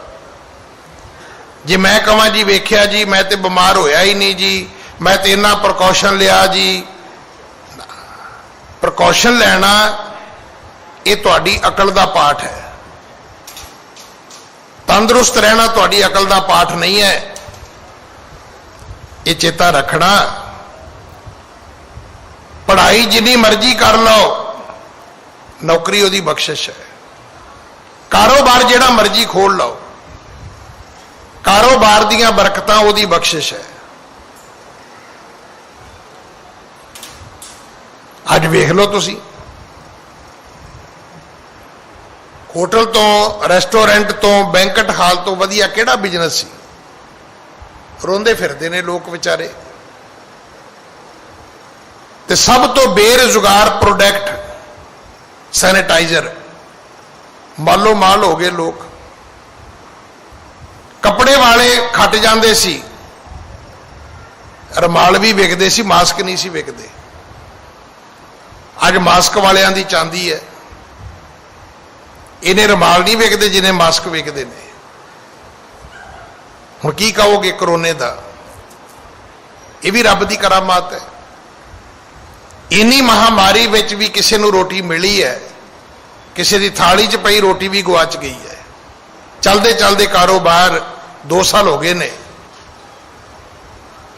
ਜੇ ਮੈਂ ਕਹਾਂ ਜੀ ਵੇਖਿਆ ਜੀ ਮੈਂ ਤੇ ਬਿਮਾਰ ਹੋਇਆ ਹੀ ਨਹੀਂ ਜੀ, ਮੈਂ ਤੇ ਇੰਨਾ ਪ੍ਰੀਕਾਸ਼ਨ ਲਿਆ ਜੀ, ਪ੍ਰੀਕਾਸ਼ਨ ਲੈਣਾ ਇਹ ਤੁਹਾਡੀ ਅਕਲ ਦਾ ਪਾਠ ਹੈ। ਤੰਦਰੁਸਤ ਰਹਿਣਾ ਤੁਹਾਡੀ ਅਕਲ ਦਾ ਪਾਠ ਨਹੀਂ ਹੈ। ਇਹ ਚੇਤਾ ਰੱਖਣਾ। ਪੜ੍ਹਾਈ ਜਿੰਨੀ ਮਰਜ਼ੀ ਕਰ ਲਓ, ਨੌਕਰੀ ਉਹਦੀ ਬਖਸ਼ਿਸ਼ ਹੈ। ਕਾਰੋਬਾਰ ਜਿਹੜਾ ਮਰਜ਼ੀ ਖੋਲ ਲਓ, ਕਾਰੋਬਾਰ ਦੀਆਂ ਬਰਕਤਾਂ ਉਹਦੀ ਬਖਸ਼ਿਸ਼ ਹੈ। ਅੱਜ ਵੇਖ ਲਓ ਤੁਸੀਂ, ਹੋਟਲ ਤੋਂ, ਰੈਸਟੋਰੈਂਟ ਤੋਂ, ਬੈਂਕਟ ਹਾਲ ਤੋਂ ਵਧੀਆ ਕਿਹੜਾ ਬਿਜ਼ਨਸ ਸੀ? ਰੋਂਦੇ ਫਿਰਦੇ ਨੇ ਲੋਕ ਵਿਚਾਰੇ। ਤੇ ਸਭ ਤੋਂ ਬੇਰੁਜ਼ਗਾਰ ਪ੍ਰੋਡਕਟ ਸੈਨੀਟਾਈਜ਼ਰ, ਮਾਲੋ ਮਾਲ ਹੋ ਗਏ ਲੋਕ। ਕੱਪੜੇ ਵਾਲੇ ਖੱਟ ਜਾਂਦੇ ਸੀ, ਰੁਮਾਲ ਵੀ ਵਿਕਦੇ ਸੀ, ਮਾਸਕ ਨਹੀਂ ਸੀ ਵਿਕਦੇ। ਅੱਜ ਮਾਸਕ ਵਾਲਿਆਂ ਦੀ ਚਾਂਦੀ ਹੈ। ਇਹਨੇ ਰੁਮਾਲ ਨਹੀਂ ਵਿਕਦੇ ਜਿਹਨੇ ਮਾਸਕ ਵਿਕਦੇ ਨੇ। ਹੁਣ ਕੀ ਕਹੋਗੇ ਕਰੋਨੇ ਦਾ? ਇਹ ਵੀ ਰੱਬ ਦੀ ਕਰਾਮਾਤ ਹੈ। ਇੰਨੀ ਮਹਾਮਾਰੀ ਵਿੱਚ ਵੀ ਕਿਸੇ ਨੂੰ ਰੋਟੀ ਮਿਲੀ ਹੈ, ਕਿਸੇ ਦੀ ਥਾਲੀ 'ਚ ਪਈ ਰੋਟੀ ਵੀ ਗੁਆਚ ਗਈ ਹੈ। ਚਲਦੇ ਚਲਦੇ ਕਾਰੋਬਾਰ 2 ਸਾਲ ਹੋ ਗਏ ਨੇ,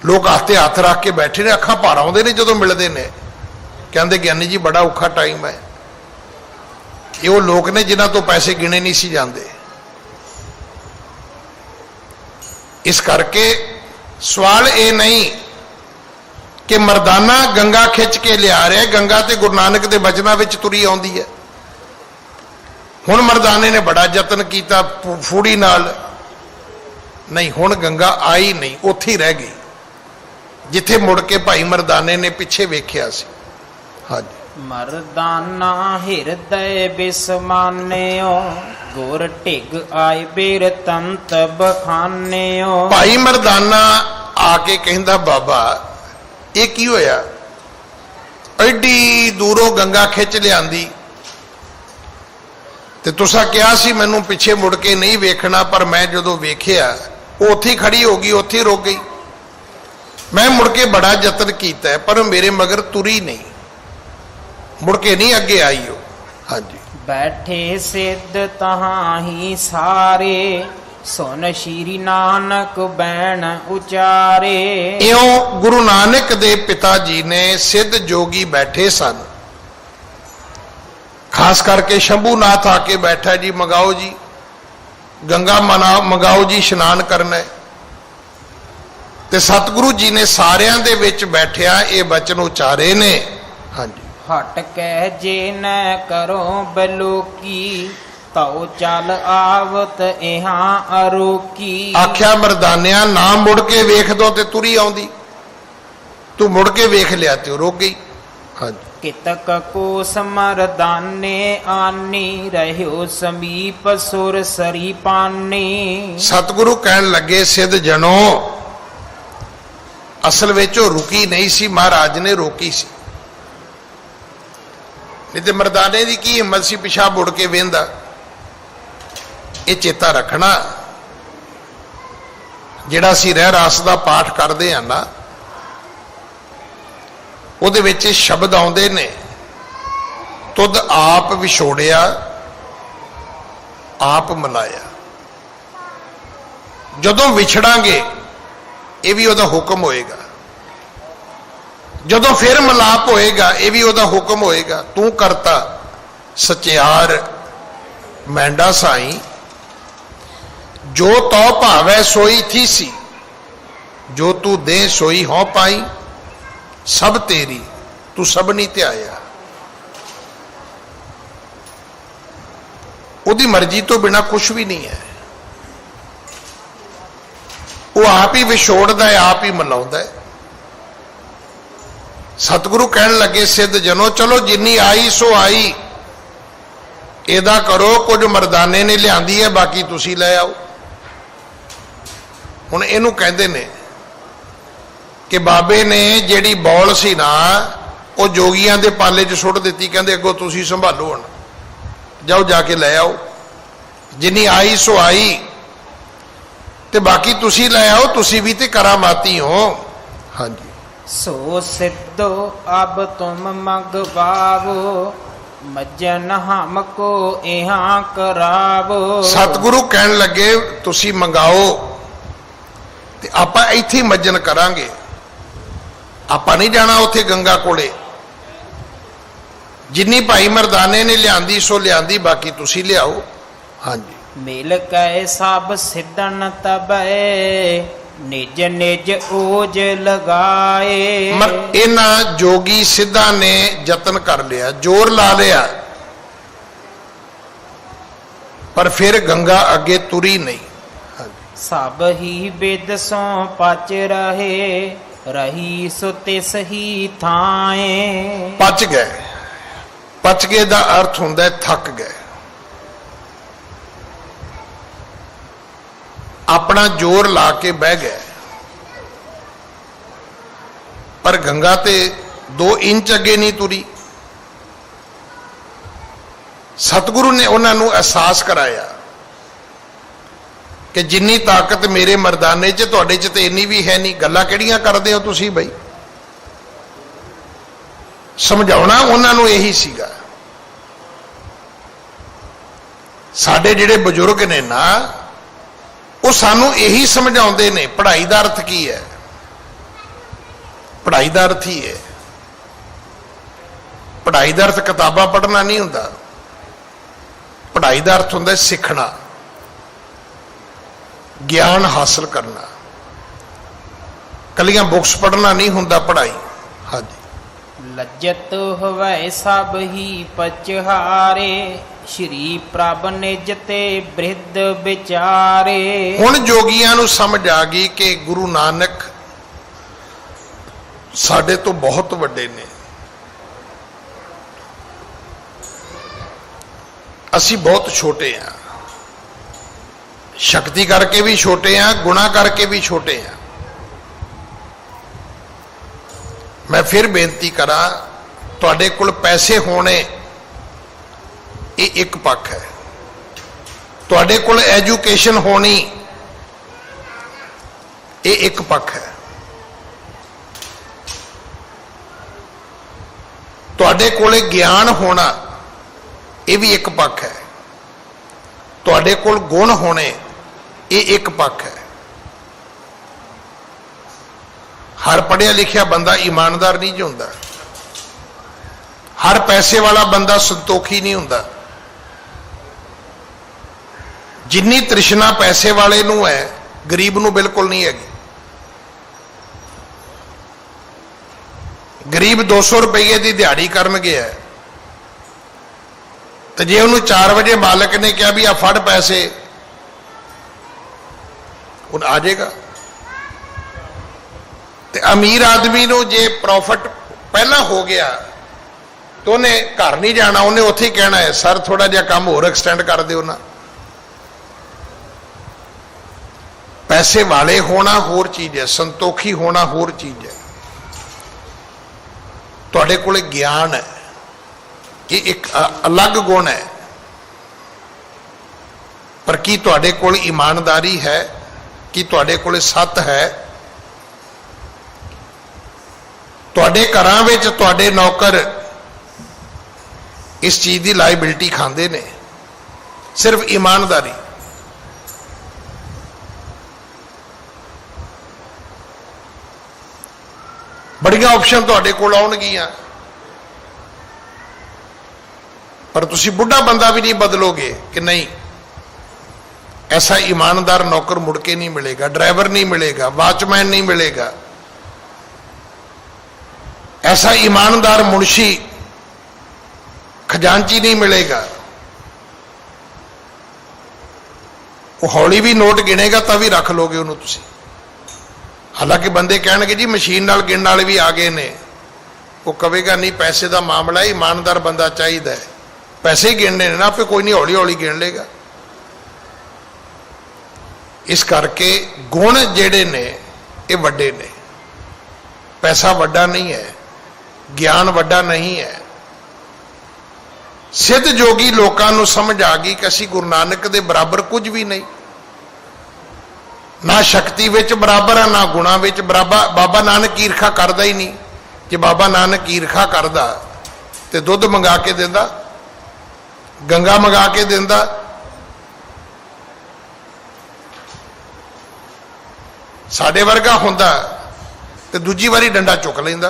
ਲੋਕ ਹੱਥ ਤੇ ਹੱਥ ਰੱਖ ਕੇ ਬੈਠੇ ਨੇ, ਅੱਖਾਂ ਭਰ ਆਉਂਦੇ ਨੇ ਜਦੋਂ ਮਿਲਦੇ ਨੇ, ਕਹਿੰਦੇ ਗਿਆਨੀ ਜੀ ਬੜਾ ਔਖਾ ਟਾਈਮ ਹੈ। ਇਹ ਉਹ ਲੋਕ ਨੇ ਜਿਨ੍ਹਾਂ ਤੋਂ ਪੈਸੇ ਗਿਣੇ ਨਹੀਂ ਸੀ ਜਾਂਦੇ। ਇਸ ਕਰਕੇ ਸਵਾਲ ਇਹ ਨਹੀਂ ਕਿ ਮਰਦਾਨਾ ਗੰਗਾ ਖਿੱਚ ਕੇ ਲਿਆ ਰਿਹਾ, ਗੰਗਾ ਤੇ ਗੁਰੂ ਨਾਨਕ ਦੇ ਬਚਨਾਂ ਵਿੱਚ ਤੁਰੀ ਆਉਂਦੀ ਹੈ। ਹੁਣ ਮਰਦਾਨੇ ਨੇ ਬੜਾ ਯਤਨ ਕੀਤਾ ਫੂੜੀ ਨਾਲ, ਨਹੀਂ ਹੁਣ ਗੰਗਾ ਆਈ ਨਹੀਂ, ਉੱਥੇ ਹੀ ਰਹਿ ਗਈ ਜਿੱਥੇ ਮੁੜ ਕੇ ਭਾਈ ਮਰਦਾਨੇ ਨੇ ਪਿੱਛੇ ਵੇਖਿਆ ਸੀ। ਹਾਂਜੀ, ਮਰਦਾਨਾ ਹਿਰਦੈ ਬਿਸਮਾਨਿਓ, ਗੁਰ ਢਿਗ ਆਏ ਬੇਰ ਤੰਤ ਬਖਾਨਿਓ। ਭਾਈ ਮਰਦਾਨਾ ਆ ਕੇ ਕਹਿੰਦਾ ਬਾਬਾ ਇਹ ਕੀ ਹੋਇਆ? ਐਡੀ ਦੂਰੋਂ ਗੰਗਾ ਖਿੱਚ ਲਿਆਂਦੀ ਤੇ ਤੁਸੀਂ ਕਿਹਾ ਸੀ ਮੈਨੂੰ ਪਿੱਛੇ ਮੁੜ ਕੇ ਨਹੀਂ ਵੇਖਣਾ, ਪਰ ਮੈਂ ਜਦੋਂ ਵੇਖਿਆ ਉਹ ਉੱਥੇ ਹੀ ਖੜੀ ਹੋ ਗਈ, ਉੱਥੇ ਹੀ ਰੁਕ ਗਈ। ਮੈਂ ਮੁੜ ਕੇ ਬੜਾ ਯਤਨ ਕੀਤਾ ਪਰ ਮੇਰੇ ਮਗਰ ਤੁਰੀ ਨਹੀਂ, ਮੁੜ ਕੇ ਨਹੀਂ ਅੱਗੇ ਆਈ ਉਹ। ਹਾਂਜੀ, ਬੈਠੇ ਸਿੱਧ ਤਹਾਂ ਹੀ ਸਾਰੇ, ਸੁਨ ਸ਼੍ਰੀ ਨਾਨਕ ਬੈਣ ਉਚਾਰੇ। ਇਉਂ ਗੁਰੂ ਨਾਨਕ ਦੇ ਪਿਤਾ ਜੀ ਨੇ ਸਿੱਧ ਜੋਗੀ ਬੈਠੇ ਸਨ। ਖਾਸ ਕਰਕੇ ਸ਼ੰਭੂਨਾਥ ਆ ਕੇ ਬੈਠਾ ਜੀ, ਮੰਗਾਓ ਜੀ ਗੰਗਾ ਮੰਗਾਓ ਜੀ, ਇਸ਼ਨਾਨ ਕਰਨਾ ਹੈ। ਤੇ ਸਤਿਗੁਰੂ ਜੀ ਨੇ ਸਾਰਿਆਂ ਦੇ ਵਿੱਚ ਬੈਠਿਆ ਇਹ ਬਚਨ ਉਚਾਰੇ ਨੇ। ਹਾਂਜੀ, ਹਟ ਕਹਿ ਜੇ ਨੈ ਕਰੋ ਬਲੋਕੀ, ਤਉ ਚੱਲ ਆਵਤ ਇਹਾਂ ਅਰੋਕੀ। ਆਖਿਆ ਮਰਦਾਨਿਆਂ ਨਾ ਮੁੜ ਕੇ ਵੇਖ ਦੋ ਤੇ ਤੁਰੀ ਆਉਂਦੀ, ਤੂੰ ਮੁੜ ਕੇ ਵੇਖ ਲਿਆ ਤੇ ਉਹ ਰੁਕ ਗਈ। ਹਾਂਜੀ, ਕਿਤਕ ਕੋ ਸਮਰਦਾਨੇ ਆਨੀ, ਰਹਿਓ ਸਮੀਪ ਸੁਰ ਸਰੀ ਪਾਨੀ। ਸਤਿਗੁਰੂ ਕਹਿਣ ਲੱਗੇ ਸਿੱਧ ਜਨੋ, ਅਸਲ ਵਿੱਚ ਉਹ ਰੁਕੀ ਨਹੀਂ ਸੀ, ਮਹਾਰਾਜ ਨੇ ਰੋਕੀ ਸੀ। ਨਹੀਂ ਤੇ ਮਰਦਾਨੇ ਦੀ ਕੀ ਹਿੰਮਤ ਸੀ ਪਿਛਾ ਮੁੜ ਕੇ ਵੇਂਦਾ। ਇਹ ਚੇਤਾ ਰੱਖਣਾ, ਜਿਹੜਾ ਅਸੀਂ ਰਹਿ ਰਾਸ ਦਾ ਪਾਠ ਕਰਦੇ ਹਾਂ ਨਾ, ਉਹਦੇ ਵਿੱਚ ਸ਼ਬਦ ਆਉਂਦੇ ਨੇ, ਤੁਧ ਆਪ ਵਿਛੋੜਿਆ ਆਪ ਮਿਲਾਇਆ। ਜਦੋਂ ਵਿਛੜਾਂਗੇ ਇਹ ਵੀ ਉਹਦਾ ਹੁਕਮ ਹੋਏਗਾ, ਜਦੋਂ ਫਿਰ ਮਿਲਾਪ ਹੋਏਗਾ ਇਹ ਵੀ ਉਹਦਾ ਹੁਕਮ ਹੋਏਗਾ। ਤੂੰ ਕਰਤਾ ਸਚਿਆਰ ਮੈਂਡਾ ਸਾਈ, ਜੋ ਤੋ ਭਾਵੈ ਸੋਈ ਥੀ ਸੀ, ਜੋ ਤੂੰ ਦੇ ਸੋਈ ਹੋ ਪਾਈ। ਸਭ ਤੇਰੀ ਤੂੰ ਸਭ ਨਹੀਂ ਧਿਆਇਆ। ਉਹਦੀ ਮਰਜ਼ੀ ਤੋਂ ਬਿਨਾ ਕੁਝ ਵੀ ਨਹੀਂ ਹੈ। ਉਹ ਆਪ ਹੀ ਵਿਛੋੜਦਾ ਹੈ, ਆਪ ਹੀ ਮਿਲਾਉਂਦਾ ਹੈ। ਸਤਿਗੁਰੂ ਕਹਿਣ ਲੱਗੇ ਸਿੱਧ ਜਨੋ, ਚਲੋ ਜਿੰਨੀ ਆਈ ਸੋ ਆਈ, ਇਹਦਾ ਕਰੋ, ਕੁਝ ਮਰਦਾਨੇ ਨੇ ਲਿਆਂਦੀ ਹੈ, ਬਾਕੀ ਤੁਸੀਂ ਲੈ ਆਓ। ਹੁਣ ਇਹਨੂੰ ਕਹਿੰਦੇ ਨੇ ਕਿ ਬਾਬੇ ਨੇ ਜਿਹੜੀ ਬੌਲ ਸੀ ਨਾ ਉਹ ਜੋਗੀਆਂ ਦੇ ਪਾਲੇ 'ਚ ਸੁੱਟ ਦਿੱਤੀ, ਕਹਿੰਦੇ ਅੱਗੋਂ ਤੁਸੀਂ ਸੰਭਾਲੋ, ਹੁਣ ਜਾਓ ਜਾ ਕੇ ਲੈ ਆਓ, ਜਿੰਨੀ ਆਈ ਸੋ ਆਈ, ਤੇ ਬਾਕੀ ਤੁਸੀਂ ਲੈ ਆਓ, ਤੁਸੀਂ ਵੀ ਤੇ ਕਰਾਮਾਤੀ ਹੋ। ਹਾਂਜੀ। ਸੋ ਸਿੱਧੋ ਅਬ ਤੁਮ ਮੰਗਵਾਵੋ, ਮੱਜਨ ਹਮਕੋ ਇਹਾਂ ਕਰਾਵੋ। ਸਤਿਗੁਰੂ ਕਹਿਣ ਲੱਗੇ ਤੁਸੀਂ ਮੰਗਾਓ ਤੇ ਆਪਾਂ ਇੱਥੇ ਮੱਜਨ ਕਰਾਂਗੇ, ਆਪਾਂ ਨਹੀਂ ਜਾਣਾ ਉੱਥੇ ਗੰਗਾ ਕੋਲੇ। ਜਿੰਨੀ ਭਾਈ ਮਰਦਾਨੇ ਨੇ ਲਿਆਂਦੀ ਸੋ ਲਿਆਂਦੀ, ਬਾਕੀ ਤੁਸੀਂ ਲਿਆਓ। ਹਾਂਜੀ। ਮਿਲ ਕੈ ਸਭ ਸਿੱਧਨ ਤਬੈ, ਨਿਜ ਨਿਜ ਓਜ ਲਗਾਏ। ਇਹਨਾਂ ਜੋਗੀ ਸਿੱਧਾਂ ਨੇ ਯਤਨ ਕਰ ਲਿਆ, ਜ਼ੋਰ ਲਾ ਲਿਆ, ਪਰ ਫਿਰ ਗੰਗਾ ਅੱਗੇ ਤੁਰੀ ਨਹੀਂ। ਸਭ ਹੀ ਬਿਦ ਸੋ ਪਚ ਰਹੇ, ਰਹੀ ਸੋ ਤਿਸ ਹੀ ਥਾਏ। ਪਚ ਗਏ। ਪਚ ਗਏ ਦਾ ਅਰਥ ਹੁੰਦਾ ਹੈ ਥੱਕ ਗਏ, ਆਪਣਾ ਜ਼ੋਰ ਲਾ ਕੇ ਬਹਿ ਗਏ। ਪਰ ਗੰਗਾ ਤੇ 2 ਇੰਚ ਅੱਗੇ ਨਹੀਂ ਤੁਰੀ। ਸਤਿਗੁਰੂ ਨੇ ਉਹਨਾਂ ਨੂੰ ਅਹਿਸਾਸ ਕਰਾਇਆ ਕਿ ਜਿੰਨੀ ਤਾਕਤ ਮੇਰੇ ਮਰਦਾਨੇ 'ਚ, ਤੁਹਾਡੇ 'ਚ ਤੇ ਇੰਨੀ ਵੀ ਹੈ ਨਹੀਂ, ਗੱਲਾਂ ਕਿਹੜੀਆਂ ਕਰਦੇ ਹੋ ਤੁਸੀਂ ਬਈ। ਸਮਝਾਉਣਾ ਉਹਨਾਂ ਨੂੰ ਇਹੀ ਸੀਗਾ। ਸਾਡੇ ਜਿਹੜੇ ਬਜ਼ੁਰਗ ਨੇ ਨਾ, ਉਹ ਸਾਨੂੰ ਇਹੀ ਸਮਝਾਉਂਦੇ ਨੇ ਪੜ੍ਹਾਈ ਦਾ ਅਰਥ ਕੀ ਹੈ। ਪੜ੍ਹਾਈ ਦਾ ਅਰਥ ਹੀ ਹੈ, ਪੜ੍ਹਾਈ ਦਾ ਅਰਥ ਕਿਤਾਬਾਂ ਪੜ੍ਹਨਾ ਨਹੀਂ ਹੁੰਦਾ। ਪੜ੍ਹਾਈ ਦਾ ਅਰਥ ਹੁੰਦਾ ਸਿੱਖਣਾ, ਗਿਆਨ ਹਾਸਲ ਕਰਨਾ। ਕੱਲੀਆਂ ਬੁੱਕਸ ਪੜ੍ਹਨਾ ਨਹੀਂ ਹੁੰਦਾ ਪੜ੍ਹਾਈ। ਹਾਂਜੀ। ਲੱਜਤ ਹੋਵੇ ਸਭ ਹੀ ਪਚਹਾਰੇ, ਸ਼੍ਰੀ ਪ੍ਰਭ ਨਿਜ ਤੇ ਬ੍ਰਿਧ ਵਿਚਾਰੇ। ਹੁਣ ਜੋਗੀਆਂ ਨੂੰ ਸਮਝ ਆ ਗਈ ਕਿ ਗੁਰੂ ਨਾਨਕ ਸਾਡੇ ਤੋਂ ਬਹੁਤ ਵੱਡੇ ਨੇ, ਅਸੀਂ ਬਹੁਤ ਛੋਟੇ ਹਾਂ, ਸ਼ਕਤੀ ਕਰਕੇ ਵੀ ਛੋਟੇ ਹਾਂ, ਗੁਣਾ ਕਰਕੇ ਵੀ ਛੋਟੇ ਹਾਂ। ਮੈਂ ਫਿਰ ਬੇਨਤੀ ਕਰਾਂ, ਤੁਹਾਡੇ ਕੋਲ ਪੈਸੇ ਹੋਣੇ ਇਹ ਇੱਕ ਪੱਖ ਹੈ, ਤੁਹਾਡੇ ਕੋਲ ਐਜੂਕੇਸ਼ਨ ਹੋਣੀ ਇਹ ਇੱਕ ਪੱਖ ਹੈ, ਤੁਹਾਡੇ ਕੋਲੇ ਗਿਆਨ ਹੋਣਾ ਇਹ ਵੀ ਇੱਕ ਪੱਖ ਹੈ, ਤੁਹਾਡੇ ਕੋਲ ਗੁਣ ਹੋਣੇ ਇਹ ਇੱਕ ਪੱਖ ਹੈ। ਹਰ ਪੜ੍ਹਿਆ ਲਿਖਿਆ ਬੰਦਾ ਇਮਾਨਦਾਰ ਨਹੀਂ ਹੁੰਦਾ, ਹਰ ਪੈਸੇ ਵਾਲਾ ਬੰਦਾ ਸੰਤੋਖੀ ਨਹੀਂ ਹੁੰਦਾ। ਜਿੰਨੀ ਤ੍ਰਿਸ਼ਨਾ ਪੈਸੇ ਵਾਲੇ ਨੂੰ ਹੈ, ਗਰੀਬ ਨੂੰ ਬਿਲਕੁਲ ਨਹੀਂ ਹੈਗੀ। ਗਰੀਬ 200 ਰੁਪਏ ਦੀ ਦਿਹਾੜੀ ਕਰਨ ਗਿਆ ਤੇ ਜੇ ਉਹਨੂੰ 4 ਵਜੇ ਮਾਲਕ ਨੇ ਕਿਹਾ ਵੀ ਆ ਫੜ ਪੈਸੇ, ਉਹ ਆ ਜਾਏਗਾ। ਤੇ ਅਮੀਰ ਆਦਮੀ ਨੂੰ ਜੇ ਪ੍ਰੋਫਿਟ ਪਹਿਲਾਂ ਹੋ ਗਿਆ ਤਾਂ ਉਹਨੇ ਘਰ ਨਹੀਂ ਜਾਣਾ, ਉਹਨੇ ਉੱਥੇ ਹੀ ਕਹਿਣਾ ਹੈ ਸਰ ਥੋੜਾ ਜਿਹਾ ਕੰਮ ਹੋਰ ਐਕਸਟੈਂਡ ਕਰ ਦਿਓ ਨਾ। ਪੈਸੇ ਵਾਲੇ ਹੋਣਾ ਹੋਰ ਚੀਜ਼ ਹੈ, ਸੰਤੋਖੀ ਹੋਣਾ ਹੋਰ ਚੀਜ਼ ਹੈ। ਤੁਹਾਡੇ ਕੋਲੇ ਗਿਆਨ ਹੈ, ਇਹ ਇੱਕ ਅਲੱਗ ਗੁਣ ਹੈ। ਪਰ ਕੀ ਤੁਹਾਡੇ ਕੋਲ ਇਮਾਨਦਾਰੀ ਹੈ? ਕੀ ਤੁਹਾਡੇ ਕੋਲੇ ਸੱਤ ਹੈ? ਤੁਹਾਡੇ ਘਰਾਂ ਵਿੱਚ ਤੁਹਾਡੇ ਨੌਕਰ ਇਸ ਚੀਜ਼ ਦੀ ਲਾਇਬਿਲਿਟੀ ਖਾਂਦੇ ਨੇ, ਸਿਰਫ ਇਮਾਨਦਾਰੀ। ਬੜੀਆਂ ਆਪਸ਼ਨ ਤੁਹਾਡੇ ਕੋਲ ਆਉਣਗੀਆਂ, ਪਰ ਤੁਸੀਂ ਬੁੱਢਾ ਬੰਦਾ ਵੀ ਨਹੀਂ ਬਦਲੋਗੇ ਕਿ ਨਹੀਂ ਐਸਾ ਈਮਾਨਦਾਰ ਨੌਕਰ ਮੁੜ ਕੇ ਨਹੀਂ ਮਿਲੇਗਾ, ਡਰਾਈਵਰ ਨਹੀਂ ਮਿਲੇਗਾ, ਵਾਚਮੈਨ ਨਹੀਂ ਮਿਲੇਗਾ, ऐसा ईमानदार मुंशी खजांची नहीं मिलेगा। वो हौली भी नोट गिनेगा तब भी रख लोगे उन्होंने तुसी। हालांकि बंदे कहणगे जी मशीन नाल गिनने वाले भी आ गए ने, वो कहेगा नहीं पैसे का मामला है, ईमानदार बंदा चाहिए है, पैसे ही गिणने ने ना, आपे कोई नहीं हौली हौली गिण लेगा। इस करके गुण जेड़े ने ये वड्डे ने, पैसा वड्डा नहीं है, ज्ञान वड्डा नहीं है। सिद्ध जोगी लोगों को समझ आ गई कि असी गुरु नानक दे बराबर कुछ भी नहीं, ना शक्ति विच बराबर है, ना गुणा विच बराबर। बाबा नानक ईर्खा करता ही नहीं। जे बाबा नानक ईर्खा करता तो दुध मंगा के देंदा, गंगा मंगा के देंदा। साडे वर्गा हुंदा ते दूजी वारी डंडा चुक लेंदा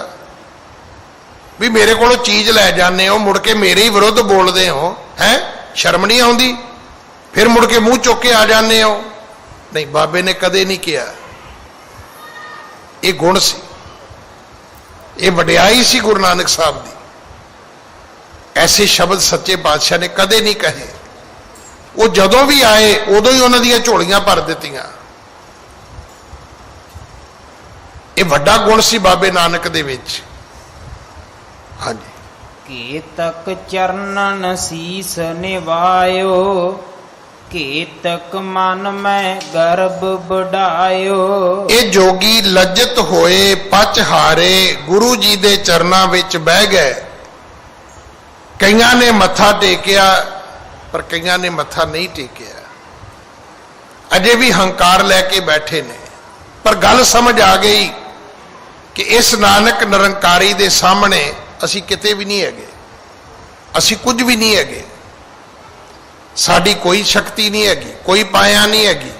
भी मेरे को चीज लै जाने हो, मुड़ के मेरे ही विरुद्ध बोलते हो, हैं शर्म नहीं आउंदी, फिर मुड़ के मुंह चुक के आ जाने हो। नहीं, बाबे ने कदे नहीं किया। ये गुण सी, ये वडियाई सी गुरु नानक साहब दी। ऐसे शब्द सच्चे पातशाह ने कदे नहीं कहे। वो जदों भी आए उदों ही उन्होंने दी झोलियां भर दित्तियां। ये वड्डा गुण सी बाबे नानक दे विच। हाँ जी। केतक चरणन शीस निवायो, केतक मन में गर्भ बढ़ायो। ये जोगी लज्जत होए पच हारे गुरु जी दे चरनां विच बह गए। कईयां ने मत्था टेकिया पर कईयां ने मत्था नहीं टेकिया, अजे भी हंकार लैके बैठे ने। पर गल समझ आ गई कि इस नानक निरंकारी दे सामने असी किते भी नहीं हैगे, असी कुछ भी नहीं हैगे। साडी कोई शक्ति नहीं हैगी, कोई पाया नहीं हैगी,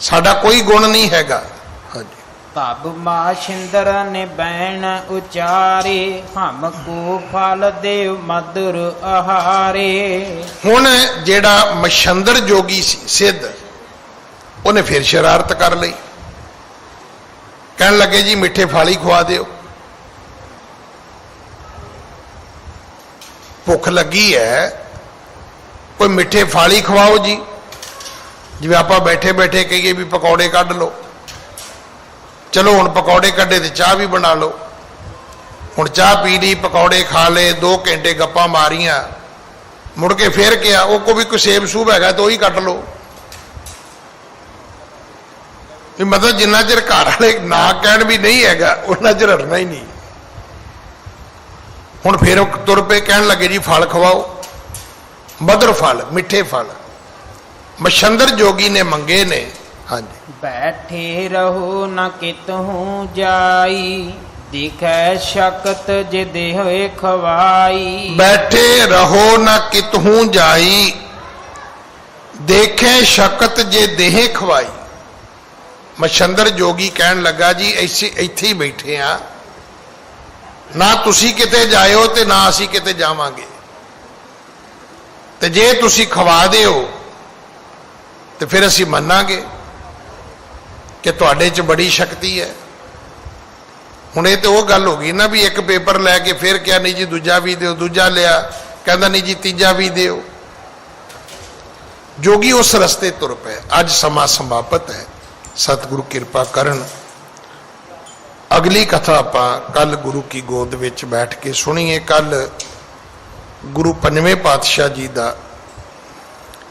साडा कोई गुण नहीं हैगा। हाँ जी। तब माशिंदर ने बैन उचारे, हमको फल देव मधुर आहारे। हुण जेड़ा मछंदर जोगी सी सिद्ध, उन्हें फिर शरारत कर ली। कहन लगे जी मिठे फल ही खुआ दिओ, भुख लगी है, कोई मिठे फल ही खवाओ जी। जिवें आपां बैठे बैठे कहिए भी पकौड़े कढ़ लो, चलो हुण पकौड़े कढ़े तो चाह भी बना लो। हुण चाह पी ली, पकौड़े खा ले, 2 घंटे गप्पां मारियां, मुड़ के फिर क्या वो को भी कोई सेब सूब हैगा तो ही कट लो। मतलब जिन्ना चिर घर वाले ना कहण भी नहीं हैगा उन्ना चिर हटना ही नहीं। हुण फिर तुर पे कहन लगे जी फल खवाओ, मधुर फल, मिठे फल। मछंदर जोगी ने मंगे ने। हाँ जी। बैठे रहो न कितहूँ जाई, दिखै शकत जे देह खवाई। बैठे रहो न कितहूँ जाई, देखे शकत जे देह खवाई। मछंदर जोगी कहन लगा जी ऐसे इत्थे ही बैठे हाँ, ना तुसी किते जाओ ते ना असी किते जावांगे, ते जे तुसी खवा दिओ ते फिर असी मनांगे कि तुहाडे च बड़ी शक्ति है। हुण ये तो वो गल हो गई ना भी एक पेपर लैके फिर क्या नहीं जी दूजा भी दिओ, दूजा लिया कहंदा नहीं जी तीजा भी दिओ। जोगी उस रस्ते तुर पे। अज समा समाप्त है, सतगुरु कृपा करन। अगली कथा आपां कल गुरु की गोद विच बैठ के सुनीए। कल गुरु पंजवें पातशाह जी का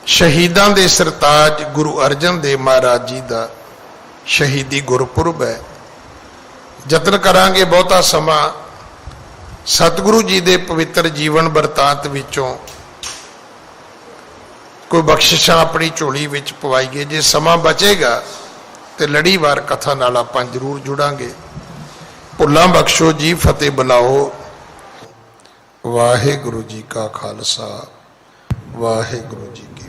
शहीदां दे सरताज गुरु अर्जन देव महाराज जी का शहीदी गुरपुरब है। यतन करांगे बहुता समा सतगुरु जी दे पवित्र जीवन बरतांत विचों कोई बख्शिशां अपनी झोली विच पवाईए। जे समा बचेगा तो लड़ीवार कथा नाल आपां जरूर जुड़ांगे। भुल्लां बख्शो जी, फतेह बुलाओ। वाहिगुरु जी का खालसा, वाहिगुरु जी की